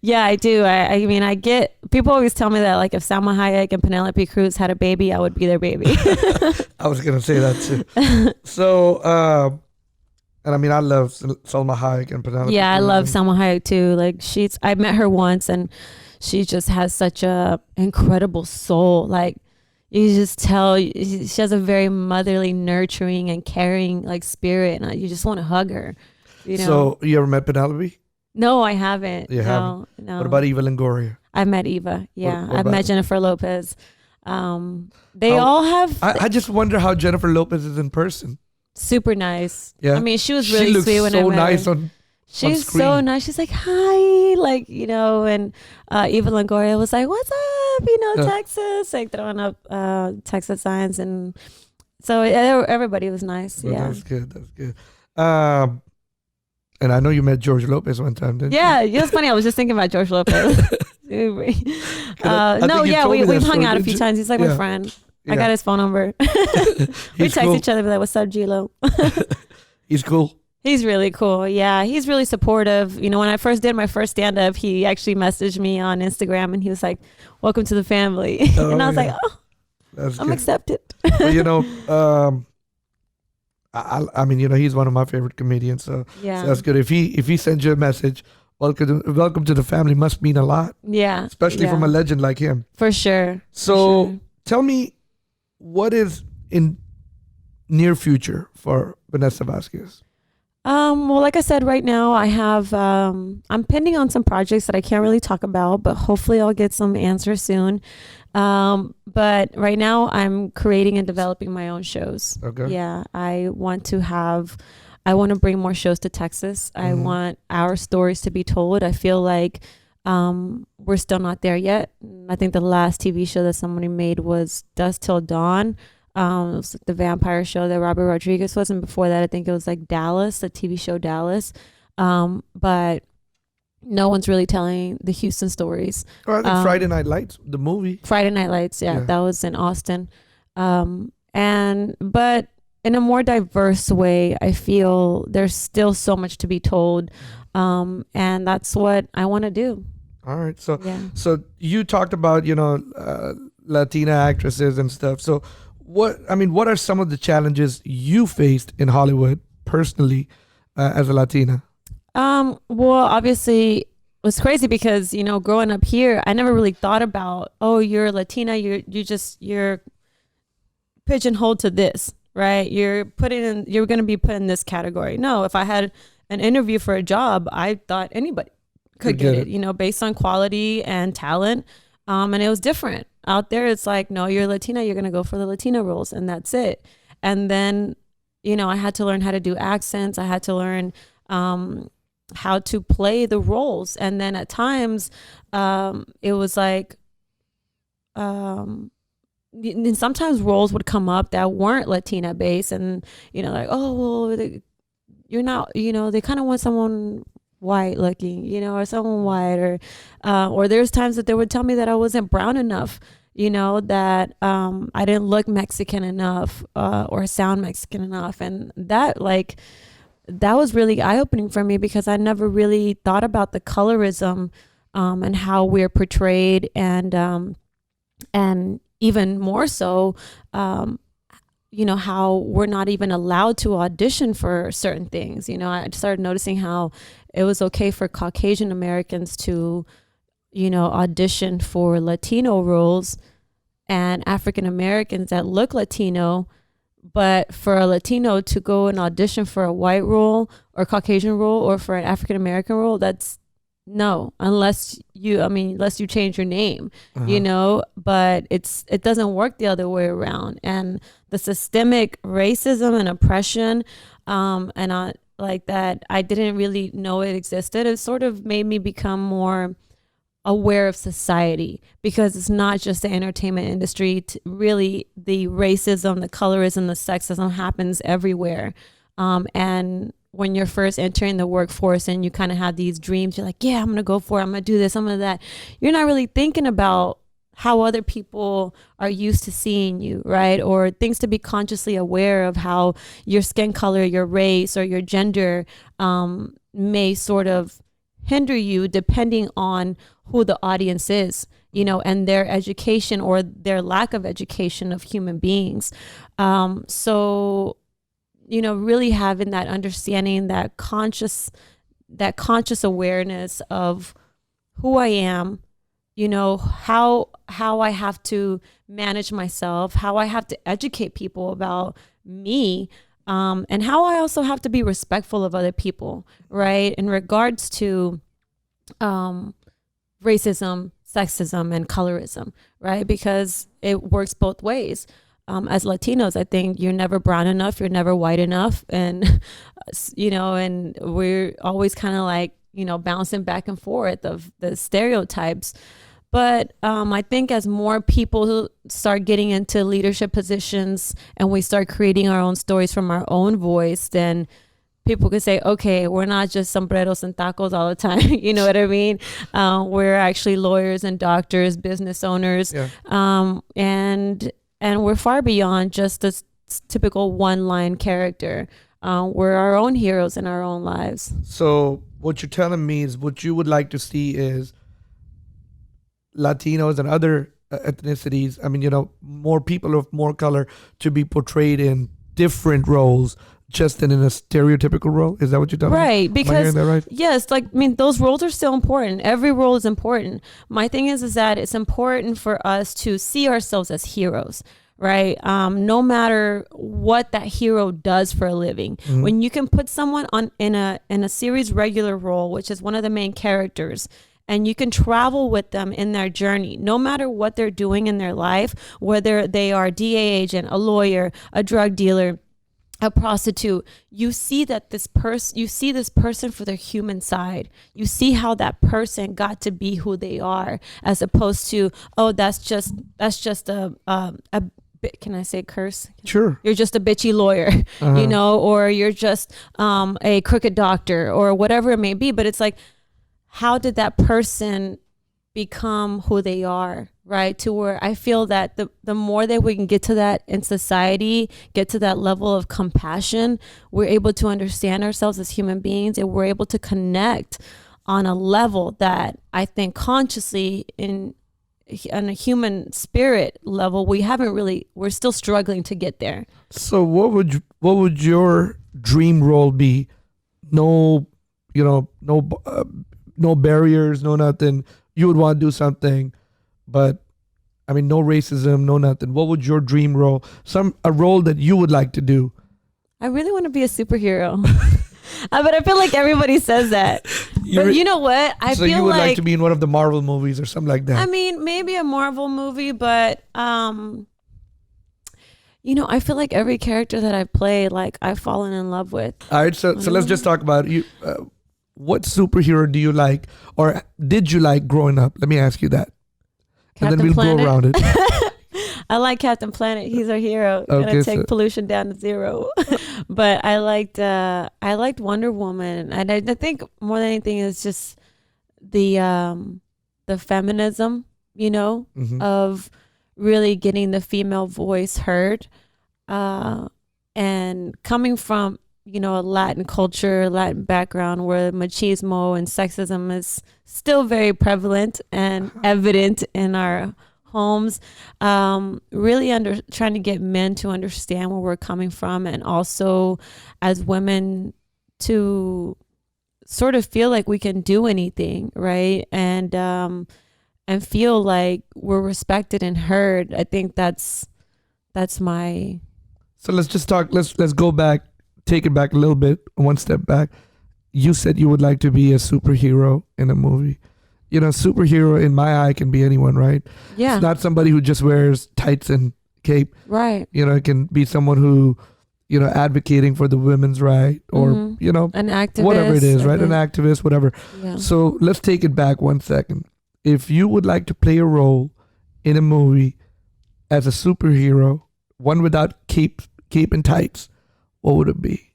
Speaker 2: Yeah, I do. I mean, I get, people always tell me that like if Salma Hayek and Penelope Cruz had a baby, I would be their baby.
Speaker 1: I was gonna say that too. So and I mean, I love Salma Hayek and Penelope.
Speaker 2: Yeah, I love Salma Hayek too. Like I met her once, and she just has such a incredible soul. Like you just tell, she has a very motherly, nurturing, and caring like spirit, and you just want to hug her. You know.
Speaker 1: So you ever met Penelope?
Speaker 2: No, I haven't.
Speaker 1: You haven't?
Speaker 2: No.
Speaker 1: What about Eva Longoria?
Speaker 2: I met Eva. Yeah,
Speaker 1: What
Speaker 2: I've met Jennifer Lopez. They all have.
Speaker 1: I just wonder how Jennifer Lopez is in person.
Speaker 2: Super nice.
Speaker 1: Yeah.
Speaker 2: I mean, she was really sweet when I met
Speaker 1: nice
Speaker 2: her. She's so nice. She's like, hi, like, you know, and Eva Longoria was like, what's up? You know, Texas, like throwing up Texas signs. And so everybody was nice.
Speaker 1: Well,
Speaker 2: yeah.
Speaker 1: That's good. That's good. And I know you met George Lopez one time, didn't you?
Speaker 2: Yeah, it was funny. I was just thinking about George Lopez. We've hung out a few times. He's like my friend. Yeah. I got his phone number. We text each other, like, what's up, G-Lo?
Speaker 1: He's cool.
Speaker 2: He's really cool. Yeah, he's really supportive. You know, when I first did my first stand-up, he actually messaged me on Instagram, and he was like, welcome to the family. And I was like, I'm accepted.
Speaker 1: Well, you know, I mean, you know, he's one of my favorite comedians. So that's good. If he sends you a message, welcome to the family, must mean a lot.
Speaker 2: Yeah.
Speaker 1: Especially from a legend like him.
Speaker 2: For sure.
Speaker 1: So tell me, what is in near future for Vannessa Vasquez?
Speaker 2: Well, like I said, right now I have, I'm pending on some projects that I can't really talk about, but hopefully I'll get some answers soon. But right now I'm creating and developing my own shows.
Speaker 1: Okay.
Speaker 2: Yeah. I want to bring more shows to Texas. I want our stories to be told. I feel like we're still not there yet. I think the last TV show that somebody made was Dusk Till Dawn. It was the vampire show that Robert Rodriguez was, and before that I think it was like Dallas, the TV show Dallas. But no one's really telling the Houston stories.
Speaker 1: Or I think Friday Night Lights, the movie.
Speaker 2: Friday Night Lights, that was in Austin. But in a more diverse way, I feel there's still so much to be told. And that's what I want to do.
Speaker 1: All right. So you talked about, you know, Latina actresses and stuff. So what are some of the challenges you faced in Hollywood personally as a Latina?
Speaker 2: Well, obviously it was crazy because, you know, growing up here, I never really thought about, oh, you're Latina. You're pigeonholed to this, right? You're going to be put in this category. No, if I had an interview for a job, I thought anybody could get it, you know, based on quality and talent. And it was different out there. It's like, no, you're Latina, you're going to go for the Latina roles, and that's it. And then, I had to learn how to do accents. I had to learn how to play the roles. And then at times, it was like, and sometimes roles would come up that weren't Latina based, and like, oh well, you're not, they kind of want someone white looking, or someone white, or there's times that they would tell me that I wasn't brown enough, that I didn't look Mexican enough, or sound Mexican enough, and that was really eye-opening for me, because I never really thought about the colorism, and how we're portrayed, and even more so, how we're not even allowed to audition for certain things. I started noticing how it was okay for Caucasian Americans to, audition for Latino roles, and African Americans that look Latino. But for a Latino to go and audition for a white role or Caucasian role or for an African American role, that's no, unless you change your name, but it doesn't work the other way around. And the systemic racism and oppression, and like that, I didn't really know it existed. It sort of made me become more aware of society, because it's not just the entertainment industry. Really, the racism, the colorism, the sexism happens everywhere. And when you're first entering the workforce and you kind of have these dreams, you're like, yeah, I'm going to go for it. I'm going to do this, I'm going to that. You're not really thinking about how other people are used to seeing you, right? Or things to be consciously aware of, how your skin color, your race, or your gender may sort of hinder you depending on who the audience is, and their education or their lack of education of human beings. So really having that understanding, that conscious awareness of who I am, how I have to manage myself, how I have to educate people about me, and how I also have to be respectful of other people, right? In regards to racism, sexism, and colorism, right? Because it works both ways. As Latinos, I think you're never brown enough, you're never white enough. And, and we're always kind of like, bouncing back and forth of the stereotypes. But I think as more people start getting into leadership positions and we start creating our own stories from our own voice, then people could say, okay, we're not just sombreros and tacos all the time. You know what I mean? We're actually lawyers and doctors, business owners. Yeah. And we're far beyond just this typical one-line character. We're our own heroes in our own lives.
Speaker 1: So what you're telling me is what you would like to see is Latinos and other ethnicities, more people of more color to be portrayed in different roles, just in a stereotypical role. Is that what you're telling me?
Speaker 2: Right, because
Speaker 1: am I hearing that right?
Speaker 2: Yes, those roles are still important. Every role is important. My thing is that it's important for us to see ourselves as heroes, right? No matter what that hero does for a living. Mm-hmm. When you can put someone in a series regular role, which is one of the main characters, and you can travel with them in their journey, no matter what they're doing in their life, whether they are a DA agent, a lawyer, a drug dealer, a prostitute, you see this person for their human side. You see how that person got to be who they are, as opposed to, oh, that's just a can I say curse?
Speaker 1: Sure.
Speaker 2: You're just a bitchy lawyer, or you're just a crooked doctor, or whatever it may be. But it's like, how did that person become who they are, right? To where I feel that the more that we can get to that in society, get to that level of compassion, we're able to understand ourselves as human beings, and we're able to connect on a level that I think consciously on a human spirit level, we're still struggling to get there.
Speaker 1: So what would your dream role be? No barriers, no nothing. You would want to do something, but no racism, no nothing. What would your dream role? A role that you would like to do?
Speaker 2: I really want to be a superhero. But I feel like everybody says that. But you know what?
Speaker 1: So you would like to be in one of the Marvel movies or something like that?
Speaker 2: Maybe a Marvel movie, but I feel like every character that I play, like I've fallen in love with.
Speaker 1: All right, so let's just talk about you. What superhero do you like, or did you like growing up? Let me ask you that, and then we'll
Speaker 2: Planet.
Speaker 1: go around it.
Speaker 2: I like Captain Planet. He's our hero.
Speaker 1: Okay,
Speaker 2: Gonna take pollution down to zero. But I liked Wonder Woman, and I think more than anything is just the feminism, of really getting the female voice heard, and coming from a Latin culture, Latin background where machismo and sexism is still very prevalent and evident in our homes. Really trying to get men to understand where we're coming from, and also as women to sort of feel like we can do anything, right? And feel like we're respected and heard. I think that's my.
Speaker 1: So let's just talk. Let's go back. Take it back a little bit, one step back. You said you would like to be a superhero in a movie. Superhero in my eye can be anyone, right?
Speaker 2: Yeah.
Speaker 1: It's not somebody who just wears tights and cape.
Speaker 2: Right.
Speaker 1: It can be someone who, advocating for the women's right, or,
Speaker 2: an activist,
Speaker 1: whatever it is, right? An activist, whatever.
Speaker 2: Yeah.
Speaker 1: So let's take it back 1 second. If you would like to play a role in a movie as a superhero, one without cape and tights, what would it be?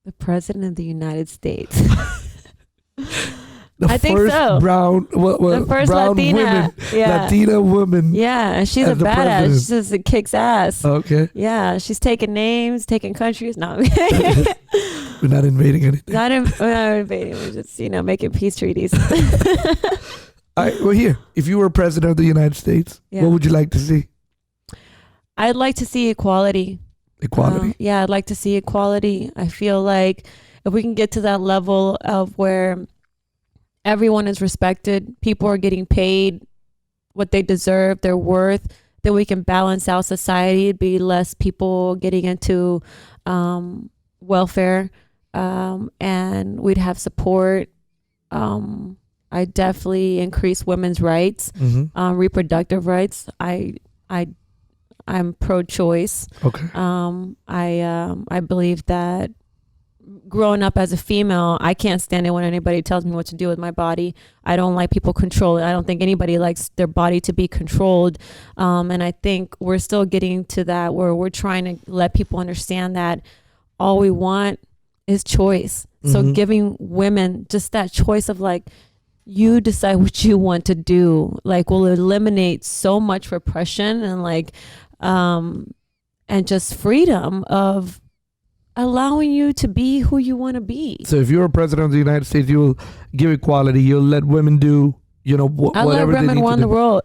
Speaker 2: The President of the United States.
Speaker 1: The
Speaker 2: I think
Speaker 1: first
Speaker 2: so.
Speaker 1: the
Speaker 2: first
Speaker 1: brown
Speaker 2: Latina,
Speaker 1: woman,
Speaker 2: yeah.
Speaker 1: Latina woman.
Speaker 2: Yeah, and she's a
Speaker 1: as the
Speaker 2: badass.
Speaker 1: president.
Speaker 2: She just kicks ass.
Speaker 1: Okay.
Speaker 2: Yeah, she's taking names, taking countries. No,
Speaker 1: We're not invading anything.
Speaker 2: we're not invading. We're just making peace treaties.
Speaker 1: All right, well, here, if you were president of the United States, what would you like to see?
Speaker 2: I'd like to see equality.
Speaker 1: Equality?
Speaker 2: Yeah, I'd like to see equality. I feel like if we can get to that level of where everyone is respected, people are getting paid what they deserve, their worth, then we can balance out society. It'd be less people getting into welfare, and we'd have support. I definitely increase women's rights, reproductive rights. I'm pro-choice.
Speaker 1: Okay.
Speaker 2: I believe that growing up as a female, I can't stand it when anybody tells me what to do with my body. I don't like people controlling. I don't think anybody likes their body to be controlled. And I think we're still getting to that where we're trying to let people understand that all we want is choice. So giving women just that choice of like, you decide what you want to do, like will eliminate so much repression and like, and just freedom of allowing you to be who you want to be.
Speaker 1: So if you're a president of the United States, you'll give equality. You'll let women do, whatever they need to do.
Speaker 2: I'll let women run the world.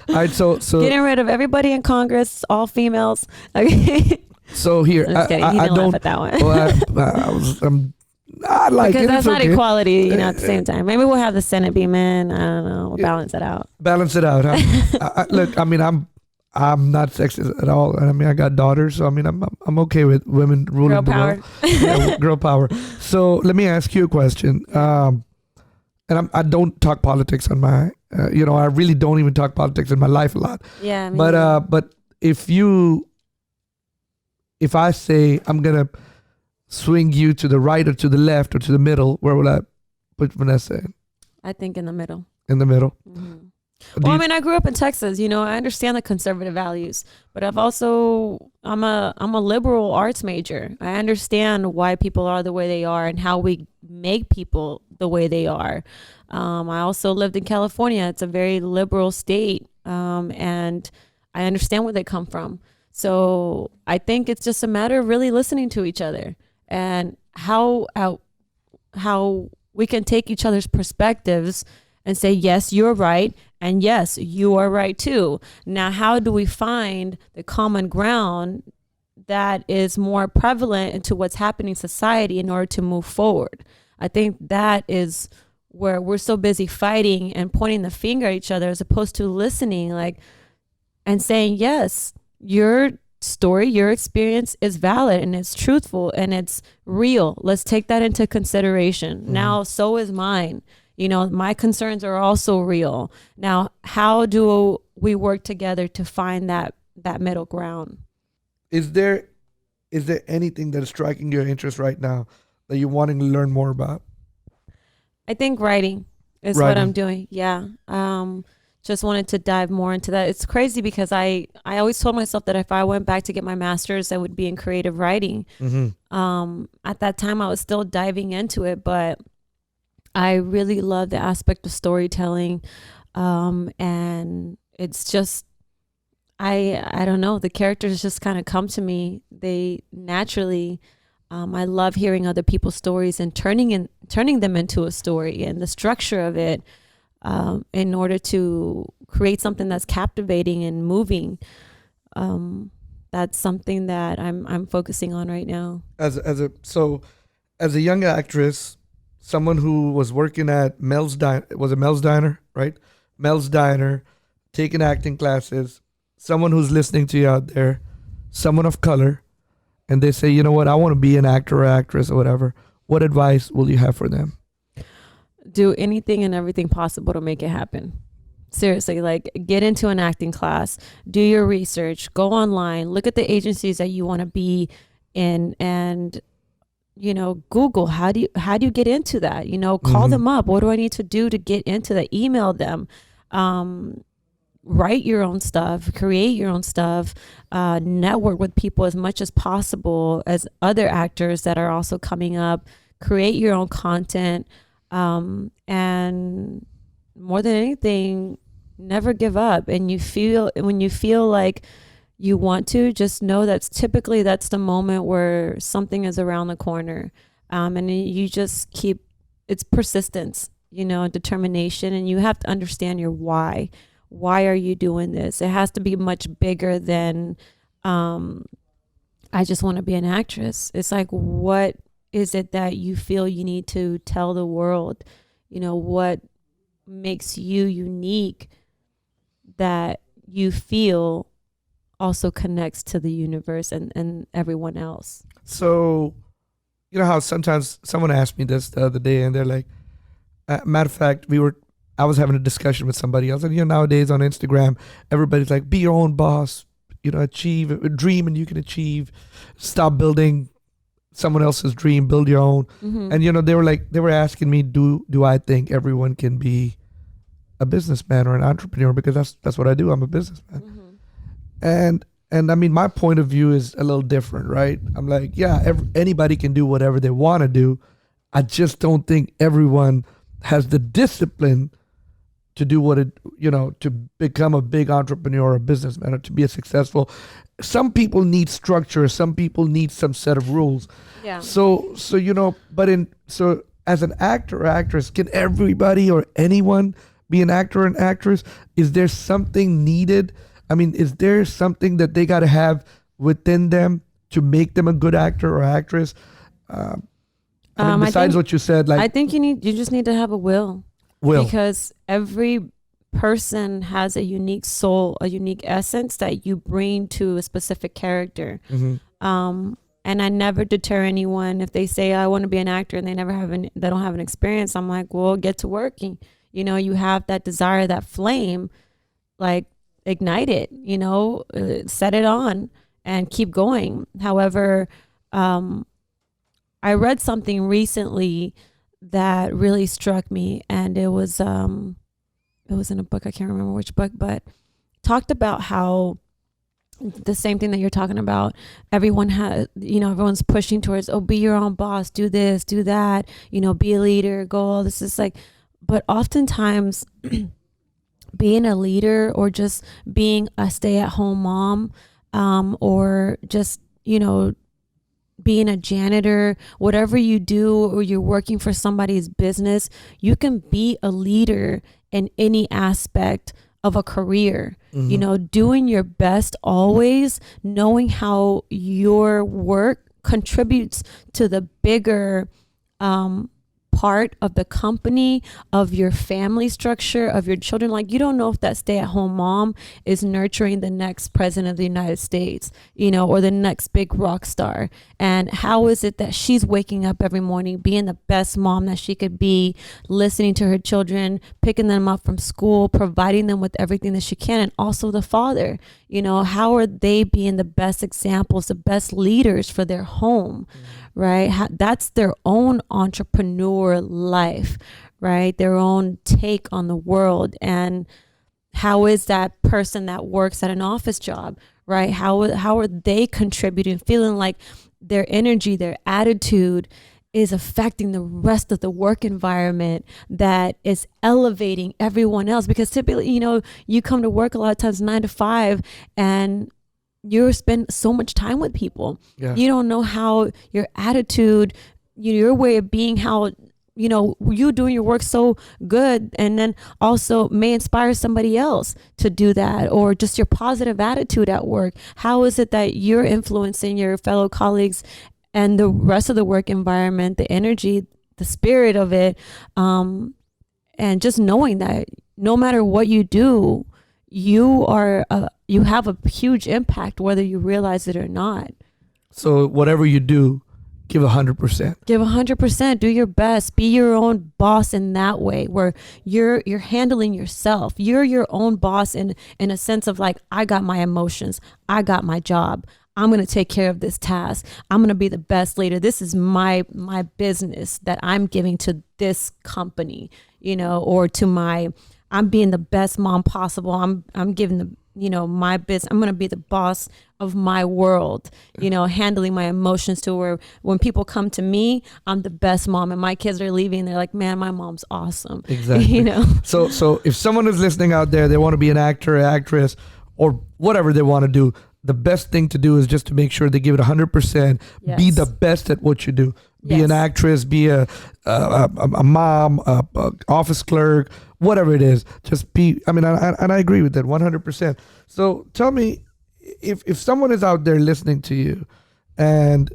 Speaker 1: All right, so
Speaker 2: getting rid of everybody in Congress, all females. Okay.
Speaker 1: So here,
Speaker 2: I don't laugh at that one.
Speaker 1: Well, I like
Speaker 2: because
Speaker 1: it.
Speaker 2: that's
Speaker 1: it's
Speaker 2: not
Speaker 1: okay.
Speaker 2: equality, at the same time. Maybe we'll have the Senate be men. I don't know. We'll balance it out.
Speaker 1: Balance it out. Huh? Look, I'm not sexist at all. I got daughters, so I'm okay with women ruling
Speaker 2: Girl
Speaker 1: the
Speaker 2: power.
Speaker 1: world. Yeah, girl power. So let me ask you a question. And I don't talk politics on my, I really don't even talk politics in my life a lot.
Speaker 2: Yeah.
Speaker 1: But if I say I'm gonna swing you to the right or to the left or to the middle, where will I put Vannessa in?
Speaker 2: I think in the middle.
Speaker 1: In the middle.
Speaker 2: Mm-hmm. Well, I grew up in Texas. I understand the conservative values, but I'm a liberal arts major. I understand why people are the way they are and how we make people the way they are. I also lived in California. It's a very liberal state, and I understand where they come from. So I think it's just a matter of really listening to each other and how we can take each other's perspectives and say, yes, you're right. And yes, you are right too. Now, how do we find the common ground that is more prevalent into what's happening in society in order to move forward? I think that is where we're so busy fighting and pointing the finger at each other as opposed to listening, and saying, yes, your story, your experience is valid and it's truthful and it's real. Let's take that into consideration. Now, so is mine. My concerns are also real. Now, how do we work together to find that middle ground?
Speaker 1: Is there anything that is striking your interest right now that you're wanting to learn more about?
Speaker 2: I think writing is what I'm
Speaker 1: Writing.
Speaker 2: doing. Yeah. Just wanted to dive more into that. It's crazy because I always told myself that if I went back to get my master's, I would be in creative writing.
Speaker 1: Mm-hmm.
Speaker 2: At that time, I was still diving into it, but I really love the aspect of storytelling. And it's just, I don't know, the characters just kind of come to me. They naturally, I love hearing other people's stories and turning them into a story, and the structure of it, in order to create something that's captivating and moving. That's something that I'm focusing on right now.
Speaker 1: As a young actress, someone who was working at Mel's Diner, was it Mel's Diner, right? Mel's Diner, taking acting classes, someone who's listening to you out there, someone of color, and they say, you know what, I want to be an actor or actress or whatever. What advice will you have for them?
Speaker 2: Do anything and everything possible to make it happen. Seriously, like get into an acting class, do your research, go online, look at the agencies that you want to be in, and Google how do you get into that. Call
Speaker 1: Mm-hmm.
Speaker 2: them up. What do I need to do to get into that? Email them. Write your own stuff, create your own stuff, network with people as much as possible, as other actors that are also coming up. Create your own content, and more than anything, never give up. And when you feel like you want to, just know that's the moment where something is around the corner. And you just keep, it's persistence, determination, and you have to understand your why. Why are you doing this? It has to be much bigger than, I just want to be an actress. It's like, what is it that you feel you need to tell the world? What makes you unique that you feel also connects to the universe and everyone else.
Speaker 1: So, you know how sometimes someone asked me this the other day, and they're like, matter of fact, I was having a discussion with somebody else, and nowadays on Instagram, everybody's like, be your own boss, achieve, dream, and you can achieve. Stop building someone else's dream, build your own.
Speaker 2: Mm-hmm.
Speaker 1: And they were asking me, do I think everyone can be a businessman or an entrepreneur? Because that's what I do. I'm a businessman.
Speaker 2: Mm-hmm.
Speaker 1: And I mean, my point of view is a little different, right? I'm like, yeah, anybody can do whatever they want to do. I just don't think everyone has the discipline to do to become a big entrepreneur or a businessman or to be a successful. Some people need structure. Some people need some set of rules.
Speaker 2: Yeah.
Speaker 1: So as an actor or actress, can everybody or anyone be an actor or an actress? Is there something needed? I mean, is there something that they got to have within them to make them a good actor or actress? Besides what you said, like,
Speaker 2: I think you just need to have a will. Because every person has a unique soul, a unique essence that you bring to a specific character.
Speaker 1: Mm-hmm.
Speaker 2: And I never deter anyone if they say I want to be an actor and they don't have an experience. I'm like, well, get to working. You have that desire, that flame, like ignite it. Set it on and keep going. However, I read something recently that really struck me, and it was in a book. I can't remember which book, but talked about how the same thing that you're talking about. Everyone's pushing towards, be your own boss, do this, do that, be a leader, go all this is like, but oftentimes being a leader or just being a stay-at-home mom, or just being a janitor, whatever you do, or you're working for somebody's business, you can be a leader in any aspect of a career.
Speaker 1: Mm-hmm.
Speaker 2: Doing your best always, knowing how your work contributes to the bigger part of the company, of your family structure, of your children. Like, you don't know if that stay-at-home mom is nurturing the next president of the United States, you know, or the next big rock star. And how is it that she's waking up every morning, being the best mom that she could be, listening to her children, picking them up from school, providing them with everything that she can. And also the father, you know, how are they being the best examples, the best leaders for their home, right? That's their own entrepreneur life, right? Their own take on the world. And how is that person that works at an office job, right? How are they contributing, feeling like their energy, their attitude is affecting the rest of the work environment, that is elevating everyone else? Because typically, you know, you come to work a lot of times 9 to 5 and you spend so much time with people.
Speaker 1: Yeah.
Speaker 2: You don't know how your attitude, your way of being, how, you know, you doing your work so good, and then also may inspire somebody else to do that, or just your positive attitude at work. How is it that you're influencing your fellow colleagues and the rest of the work environment, the energy, the spirit of it, and just knowing that no matter what you do, you have a huge impact, whether you realize it or not.
Speaker 1: So whatever you do, give 100%.
Speaker 2: Give 100%. Do your best. Be your own boss in that way, where you're handling yourself. You're your own boss in a sense of like, I got my emotions. I got my job. I'm going to take care of this task. I'm going to be the best leader. This is my business that I'm giving to this company, you know, or to I'm being the best mom possible. I'm giving the, you know, my business. I'm going to be the boss of my world, you know, handling my emotions to where when people come to me, I'm the best mom, and my kids are leaving. They're like, man, my mom's awesome.
Speaker 1: Exactly.
Speaker 2: You know?
Speaker 1: So if someone is listening out there, they want to be an actor, actress, or whatever they want to do, the best thing to do is just to make sure they give it 100%.
Speaker 2: Yes.
Speaker 1: Be the best at what you do. Be
Speaker 2: Yes.
Speaker 1: an actress, be a mom, a office clerk, whatever it is. Just be, I mean, and I agree with that 100%. So tell me, if someone is out there listening to you and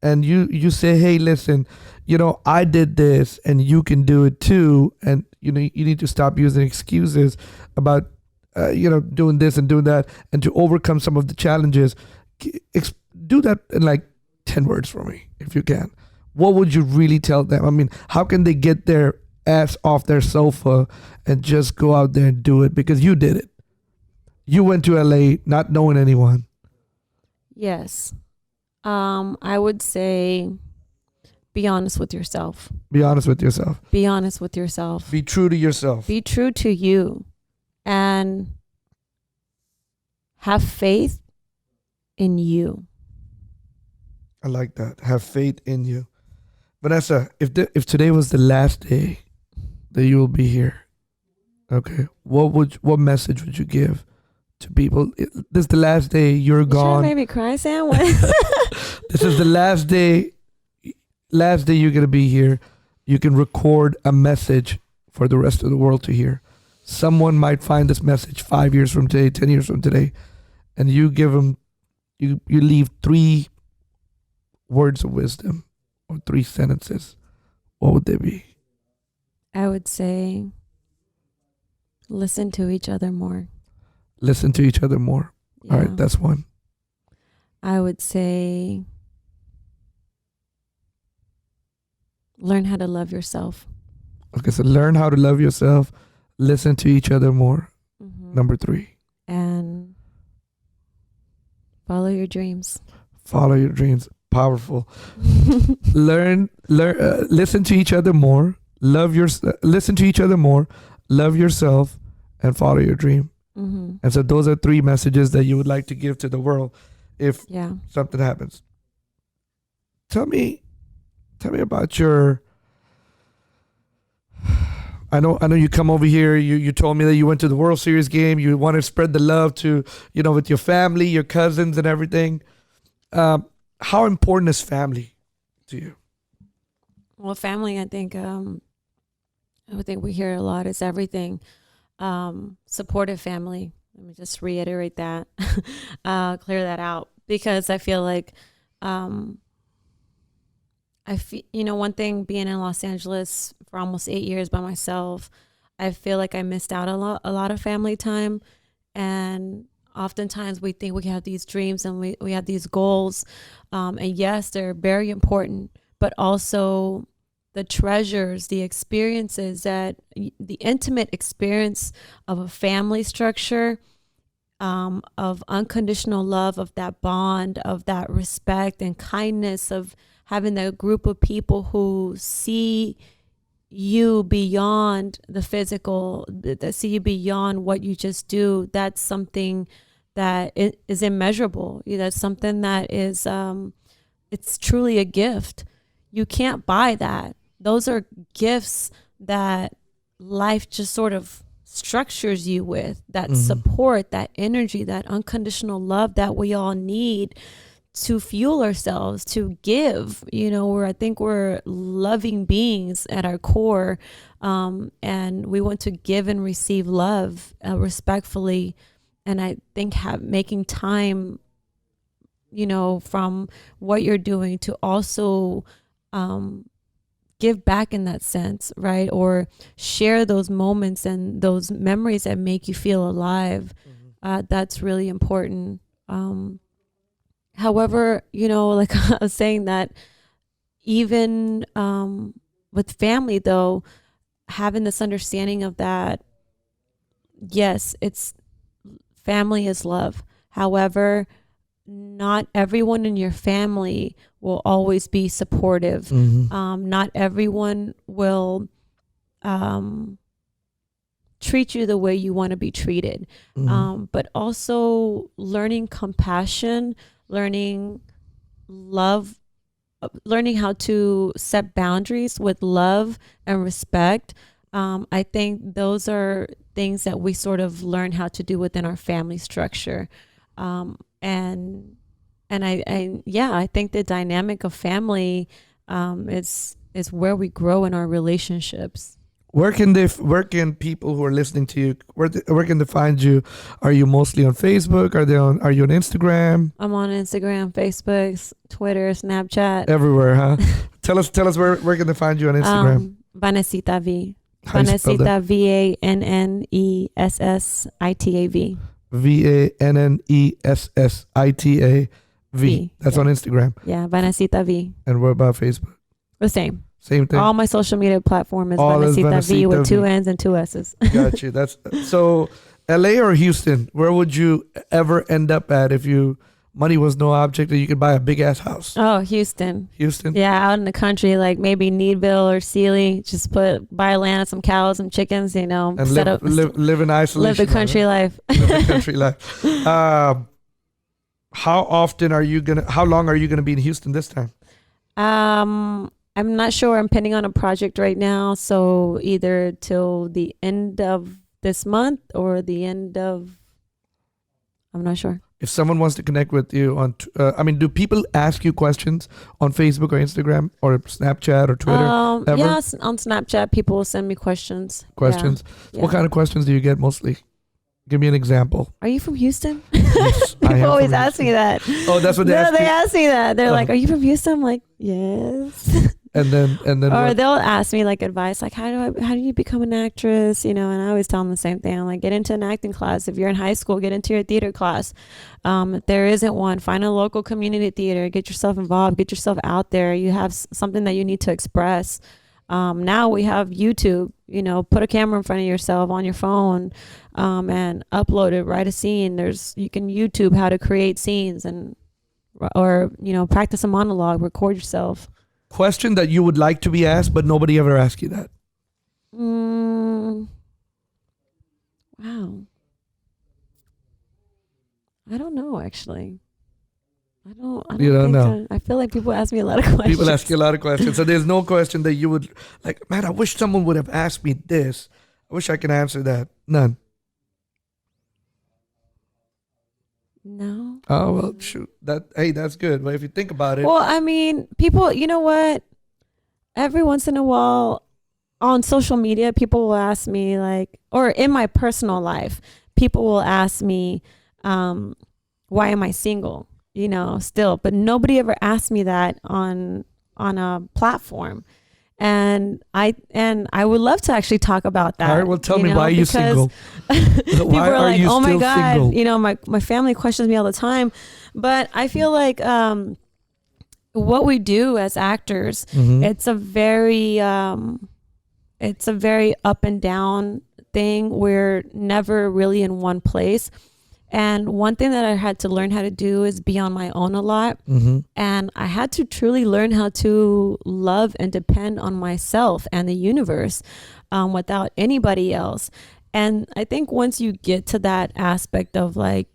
Speaker 1: you say, hey, listen, you know, I did this and you can do it too. And, you know, you need to stop using excuses about, you know, doing this and doing that, and to overcome some of the challenges. Do that in like 10 words for me, if you can. What would you really tell them? I mean, how can they get their ass off their sofa and just go out there and do it? Because you did it. You went to LA not knowing anyone.
Speaker 2: Yes. I would say be honest with yourself.
Speaker 1: Be honest with yourself.
Speaker 2: Be honest with yourself.
Speaker 1: Be true to yourself.
Speaker 2: Be true to you, and have faith in you.
Speaker 1: I like that. Have faith in you. Vannessa, if today was the last day that you will be here, okay, what message would you give to people? This is the last day you're gone.
Speaker 2: Sure, made me cry, Sam.
Speaker 1: This is the last day you're gonna be here. You can record a message for the rest of the world to hear. Someone might find this message 5 years from today, 10 years from today, and you give them, you leave 3 words of wisdom or 3 sentences. What would they be?
Speaker 2: I would say listen to each other more.
Speaker 1: Listen to each other more.
Speaker 2: Yeah.
Speaker 1: All right, that's one.
Speaker 2: I would say learn how to love yourself.
Speaker 1: Okay, so learn how to love yourself. Listen to each other more.
Speaker 2: Mm-hmm.
Speaker 1: Number 3.
Speaker 2: And follow your dreams.
Speaker 1: Follow your dreams. Powerful. Listen to each other more. Listen to each other more. Love yourself, and follow your dream.
Speaker 2: Mm-hmm.
Speaker 1: And so those are 3 messages that you would like to give to the world if something happens. Tell me about your. I know you come over here. You told me that you went to the World Series game. You want to spread the love to, you know, with your family, your cousins, and everything. How important is family to you?
Speaker 2: Well, family, I think we hear a lot, is everything. Supportive family. Let me just reiterate that, clear that out, because I feel like I feel, one thing, being in Los Angeles for almost 8 years by myself, I feel like I missed out a lot of family time. And oftentimes we think we have these dreams and we have these goals. And yes, they're very important, but also the treasures, the experiences the intimate experience of a family structure, of unconditional love, of that bond, of that respect and kindness, of having that group of people who see you beyond the physical, that see you beyond what you just do. That's something that is immeasurable. That's something that is, it's truly a gift. You can't buy that. Those are gifts that life just sort of structures you with, that support, that energy, that unconditional love that we all need to fuel ourselves, to give. I think we're loving beings at our core, and we want to give and receive love respectfully. And I think making time, from what you're doing to also give back in that sense, right? Or share those moments and those memories that make you feel alive. That's really important. However, like I was saying, that even with family, though, having this understanding of that, yes, it's family is love. However, not everyone in your family will always be supportive. Not everyone will treat you the way you want to be treated. But also learning compassion, learning love, learning how to set boundaries with love and respect. I think those are things that we sort of learn how to do within our family structure. And I think the dynamic of family is where we grow in our relationships.
Speaker 1: Where can people who are listening to you, where can they find you? Are you mostly on Facebook? Are you on Instagram?
Speaker 2: I'm on Instagram, Facebook, Twitter, Snapchat.
Speaker 1: Everywhere, huh? Tell us where can they find you on Instagram?
Speaker 2: Vannessita V.
Speaker 1: How you spell that?
Speaker 2: Vannessita, Vannessitav.
Speaker 1: Vannessitav. That's on Instagram.
Speaker 2: Yeah, Vannessita V.
Speaker 1: And what about Facebook?
Speaker 2: The same.
Speaker 1: Same thing.
Speaker 2: All my social media platform is
Speaker 1: All is
Speaker 2: Vannessita V with
Speaker 1: Vannessita
Speaker 2: 2
Speaker 1: V.
Speaker 2: N's and 2 S's.
Speaker 1: Got you. That's so. LA or Houston? Where would you ever end up at if money was no object and you could buy a big ass house?
Speaker 2: Oh, Houston.
Speaker 1: Houston.
Speaker 2: Yeah, out in the country, like maybe Needville or Sealy. Just buy land and some cows, some chickens.
Speaker 1: And
Speaker 2: set
Speaker 1: live in isolation.
Speaker 2: live the country life.
Speaker 1: Live the country life. How long are you gonna be in Houston this time?
Speaker 2: I'm not sure. I'm pending on a project right now, so either till the end of this month or the end of, I'm not sure.
Speaker 1: If someone wants to connect with you do people ask you questions on Facebook or Instagram or Snapchat or Twitter? Ever?
Speaker 2: Yes, on Snapchat, people will send me questions.
Speaker 1: Questions.
Speaker 2: Yeah.
Speaker 1: What kind of questions do you get mostly? Give me an example.
Speaker 2: Are you from Houston?
Speaker 1: Yes,
Speaker 2: People always ask me that.
Speaker 1: Oh, that's what they ask
Speaker 2: they
Speaker 1: you?
Speaker 2: ask me that. They're like, "Are you from Houston?" I'm like, "Yes."
Speaker 1: And then
Speaker 2: or
Speaker 1: what?
Speaker 2: they'll ask me like advice, like how do you become an actress? And I always tell them the same thing. I'm like, get into an acting class. If you're in high school, get into your theater class. If there isn't one, find a local community theater. Get yourself involved. Get yourself out there. You have something that you need to express. Now we have YouTube. Put a camera in front of yourself on your phone, and upload it. Write a scene. You can YouTube how to create scenes or practice a monologue. Record yourself.
Speaker 1: Question that you would like to be asked, but nobody ever asked you that.
Speaker 2: Wow. I don't know, actually. I don't know. I feel like people ask me a lot of questions.
Speaker 1: People ask you a lot of questions. So there's no question that you would like, man, I wish someone would have asked me this. I wish I could answer that. None.
Speaker 2: No.
Speaker 1: Oh, well, shoot. That's good. But if you think about it.
Speaker 2: Well, people, you know what? Every once in a while on social media, people will ask me or in my personal life, people will ask me, why am I single? Still, but nobody ever asked me that on on a platform. And I would love to actually talk about that.
Speaker 1: All right, well, tell me, why are you single?
Speaker 2: People
Speaker 1: Why
Speaker 2: are
Speaker 1: are
Speaker 2: like,
Speaker 1: you
Speaker 2: oh my
Speaker 1: still
Speaker 2: God,
Speaker 1: single?
Speaker 2: you know, my family questions me all the time. But I feel like what we do as actors,
Speaker 1: Mm-hmm.
Speaker 2: it's a very up and down thing. We're never really in one place. And one thing that I had to learn how to do is be on my own a lot.
Speaker 1: Mm-hmm.
Speaker 2: And I had to truly learn how to love and depend on myself and the universe without anybody else. And I think once you get to that aspect of like,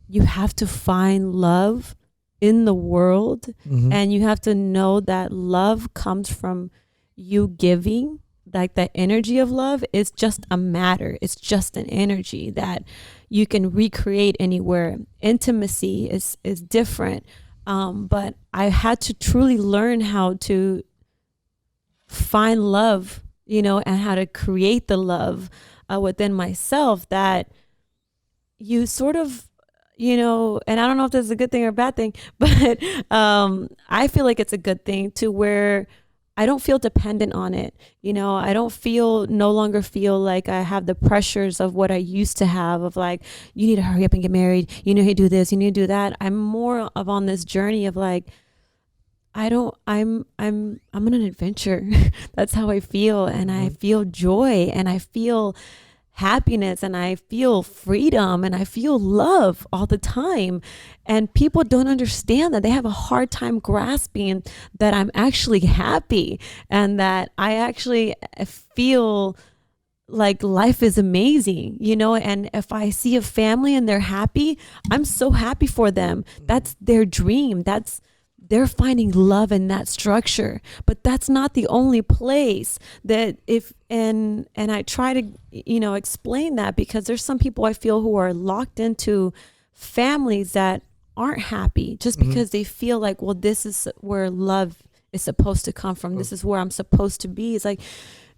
Speaker 2: you have to find love in the world,
Speaker 1: Mm-hmm.
Speaker 2: and you have to know that love comes from you giving. Like the energy of love is just a matter. It's just an energy that you can recreate anywhere. Intimacy is different. But I had to truly learn how to find love, you know, and how to create the love within myself that you sort of, you know, and I don't know if this is a good thing or a bad thing, but I feel like it's a good thing to where I don't feel dependent on it. You know, I don't no longer feel like I have the pressures of what I used to have of like, you need to hurry up and get married. You need to do this, you need to do that. I'm more of on this journey of like, I'm on an adventure. That's how I feel. And I feel joy and I feel happiness and I feel freedom and I feel love all the time. And people don't understand that. They have a hard time grasping that I'm actually happy and that I actually feel like life is amazing, you know. And if I see a family and they're happy, I'm so happy for them. That's their dream. They're finding love in that structure, but that's not the only place that and I try to, you know, explain that because there's some people I feel who are locked into families that aren't happy just because they feel like, well, this is where love is supposed to come from. This is where I'm supposed to be. It's like,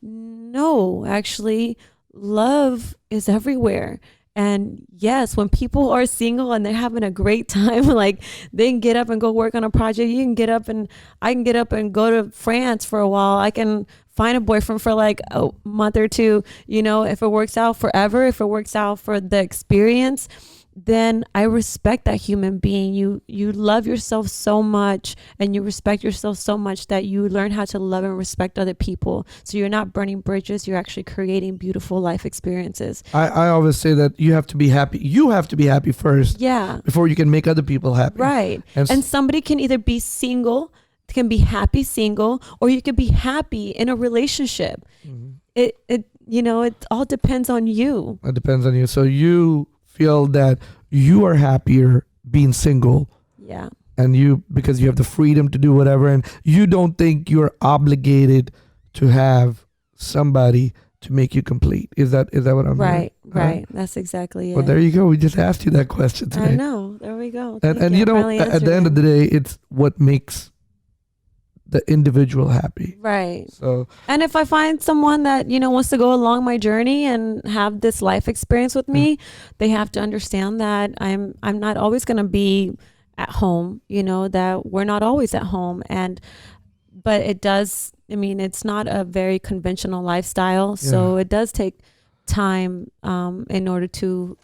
Speaker 2: no, actually, love is everywhere. And yes, when people are single and they're having a great time, like they can get up and go work on a project. You can get up and I can get up and go to France for a while. I can find a boyfriend for like a month or two, you know, if it works out forever, if it works out for the experience, then I respect that human being. You love yourself so much and you respect yourself so much that you learn how to love and respect other people. So you're not burning bridges, you're actually creating beautiful life experiences.
Speaker 1: I always say that you have to be happy. You have to be happy first.
Speaker 2: Yeah.
Speaker 1: Before you can make other people happy.
Speaker 2: Right. And somebody can either be single, can be happy single, or you could be happy in a relationship. It you know, it all depends on you.
Speaker 1: It depends on you. So you feel that you are happier being single.
Speaker 2: Yeah.
Speaker 1: And because you have the freedom to do whatever, and you don't think you're obligated to have somebody to make you complete. Is that what I'm
Speaker 2: right
Speaker 1: hearing?
Speaker 2: right That's exactly it.
Speaker 1: Well, there you go. We just asked you that question today.
Speaker 2: I know. There we go.
Speaker 1: And you know, at the end of the day, it's what makes the individual happy.
Speaker 2: Right.
Speaker 1: So,
Speaker 2: and if I find someone that, you know, wants to go along my journey and have this life experience with me, they have to understand that I'm not always going to be at home, you know, that we're not always at home. But it does, I mean, it's not a very conventional lifestyle. So it does take time in order to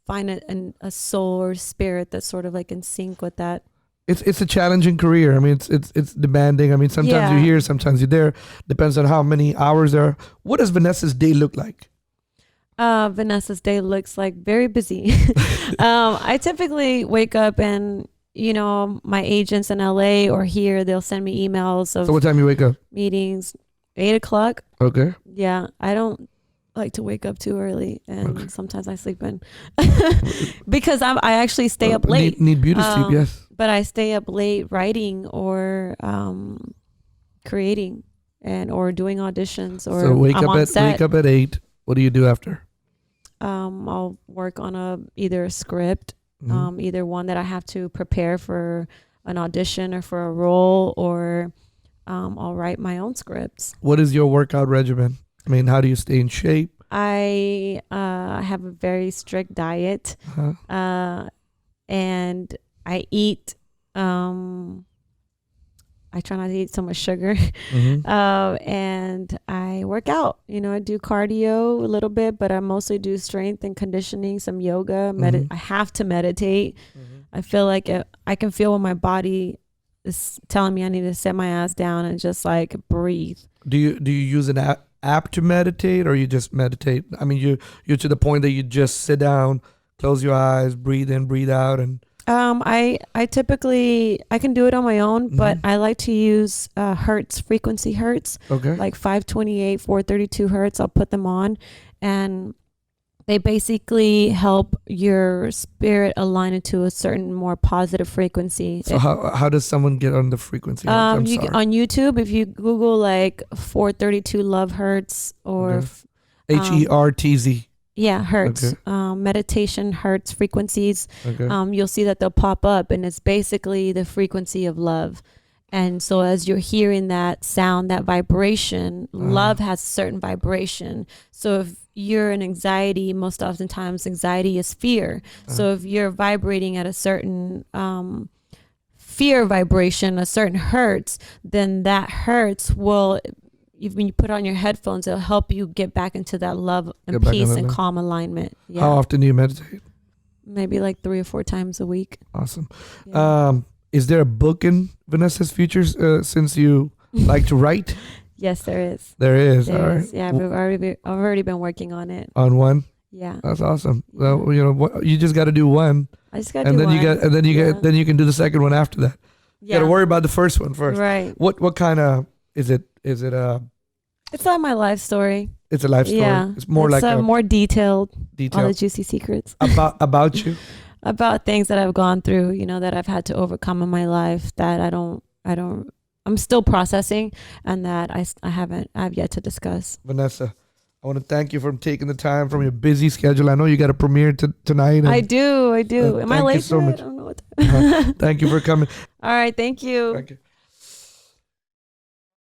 Speaker 2: find a soul or spirit that's sort of like in sync with that.
Speaker 1: It's a challenging career. I mean, it's demanding. I mean, sometimes you're here, sometimes you're there. Depends on how many hours there are. What does Vannessa's day look like?
Speaker 2: Vannessa's day looks like very busy. I typically wake up and, you know, my agents in LA or here, they'll send me emails of
Speaker 1: So what time you wake up?
Speaker 2: meetings, 8:00.
Speaker 1: Okay.
Speaker 2: Yeah. I don't like to wake up too early, and sometimes I sleep in because I actually stay up late.
Speaker 1: Need beauty sleep, yes.
Speaker 2: But I stay up late writing or creating or doing auditions or
Speaker 1: So wake
Speaker 2: set.
Speaker 1: up at 8. What do you do after?
Speaker 2: I'll work on either a script, either one that I have to prepare for an audition or for a role, or I'll write my own scripts.
Speaker 1: What is your workout regimen? I mean, how do you stay in shape?
Speaker 2: I have a very strict diet, and I eat I try not to eat so much sugar.
Speaker 1: Mm-hmm.
Speaker 2: And I work out. I do cardio a little bit, but I mostly do strength and conditioning, some yoga. I have to meditate. I feel like I can feel when my body is telling me I need to set my ass down and just like breathe.
Speaker 1: Do you use an app to meditate, or you just meditate? I mean, you're to the point that you just sit down, close your eyes, breathe in, breathe out, and
Speaker 2: I typically I can do it on my own, but I like to use hertz, frequency hertz,
Speaker 1: okay,
Speaker 2: like 528, 432 hertz. I'll put them on, and they basically help your spirit align into a certain more positive frequency.
Speaker 1: So how does someone get on the frequency?
Speaker 2: On YouTube, if you Google like 432 love hertz or
Speaker 1: HERTZ.
Speaker 2: Yeah, hertz.
Speaker 1: Okay.
Speaker 2: Meditation hertz frequencies.
Speaker 1: Okay.
Speaker 2: You'll see that they'll pop up, and it's basically the frequency of love. And so as you're hearing that sound, that vibration, love has a certain vibration. So if you're in anxiety, most oftentimes anxiety is fear. So if you're vibrating at a certain fear vibration, a certain hertz, then that hertz will, when you put on your headphones, it'll help you get back into that love and peace and calm alignment. Yeah.
Speaker 1: How often do you meditate?
Speaker 2: Maybe like 3 or 4 times a week.
Speaker 1: Awesome.
Speaker 2: Yeah.
Speaker 1: Is there a book in Vannessa's futures since you like to write?
Speaker 2: Yes, there is.
Speaker 1: There is.
Speaker 2: There
Speaker 1: all
Speaker 2: is.
Speaker 1: right.
Speaker 2: Yeah, I've already been working on it.
Speaker 1: On one?
Speaker 2: Yeah.
Speaker 1: That's awesome.
Speaker 2: Yeah.
Speaker 1: You just got to do one.
Speaker 2: I just got to do one.
Speaker 1: Then you can do the second one after that. You got to worry about the first one first.
Speaker 2: Right.
Speaker 1: What kind of is it? Is it
Speaker 2: It's like my life story.
Speaker 1: It's a life story.
Speaker 2: Yeah.
Speaker 1: It's more like
Speaker 2: more detailed. All the
Speaker 1: detail
Speaker 2: juicy secrets.
Speaker 1: about you.
Speaker 2: About things that I've gone through, that I've had to overcome in my life that I'm still processing, and that I've yet to discuss.
Speaker 1: Vannessa, I want to thank you for taking the time from your busy schedule. I know you got a premiere tonight.
Speaker 2: I do. Am I late?
Speaker 1: Thank you so much.
Speaker 2: I don't know what.
Speaker 1: Thank you for coming.
Speaker 2: All right. Thank you.
Speaker 1: Thank you.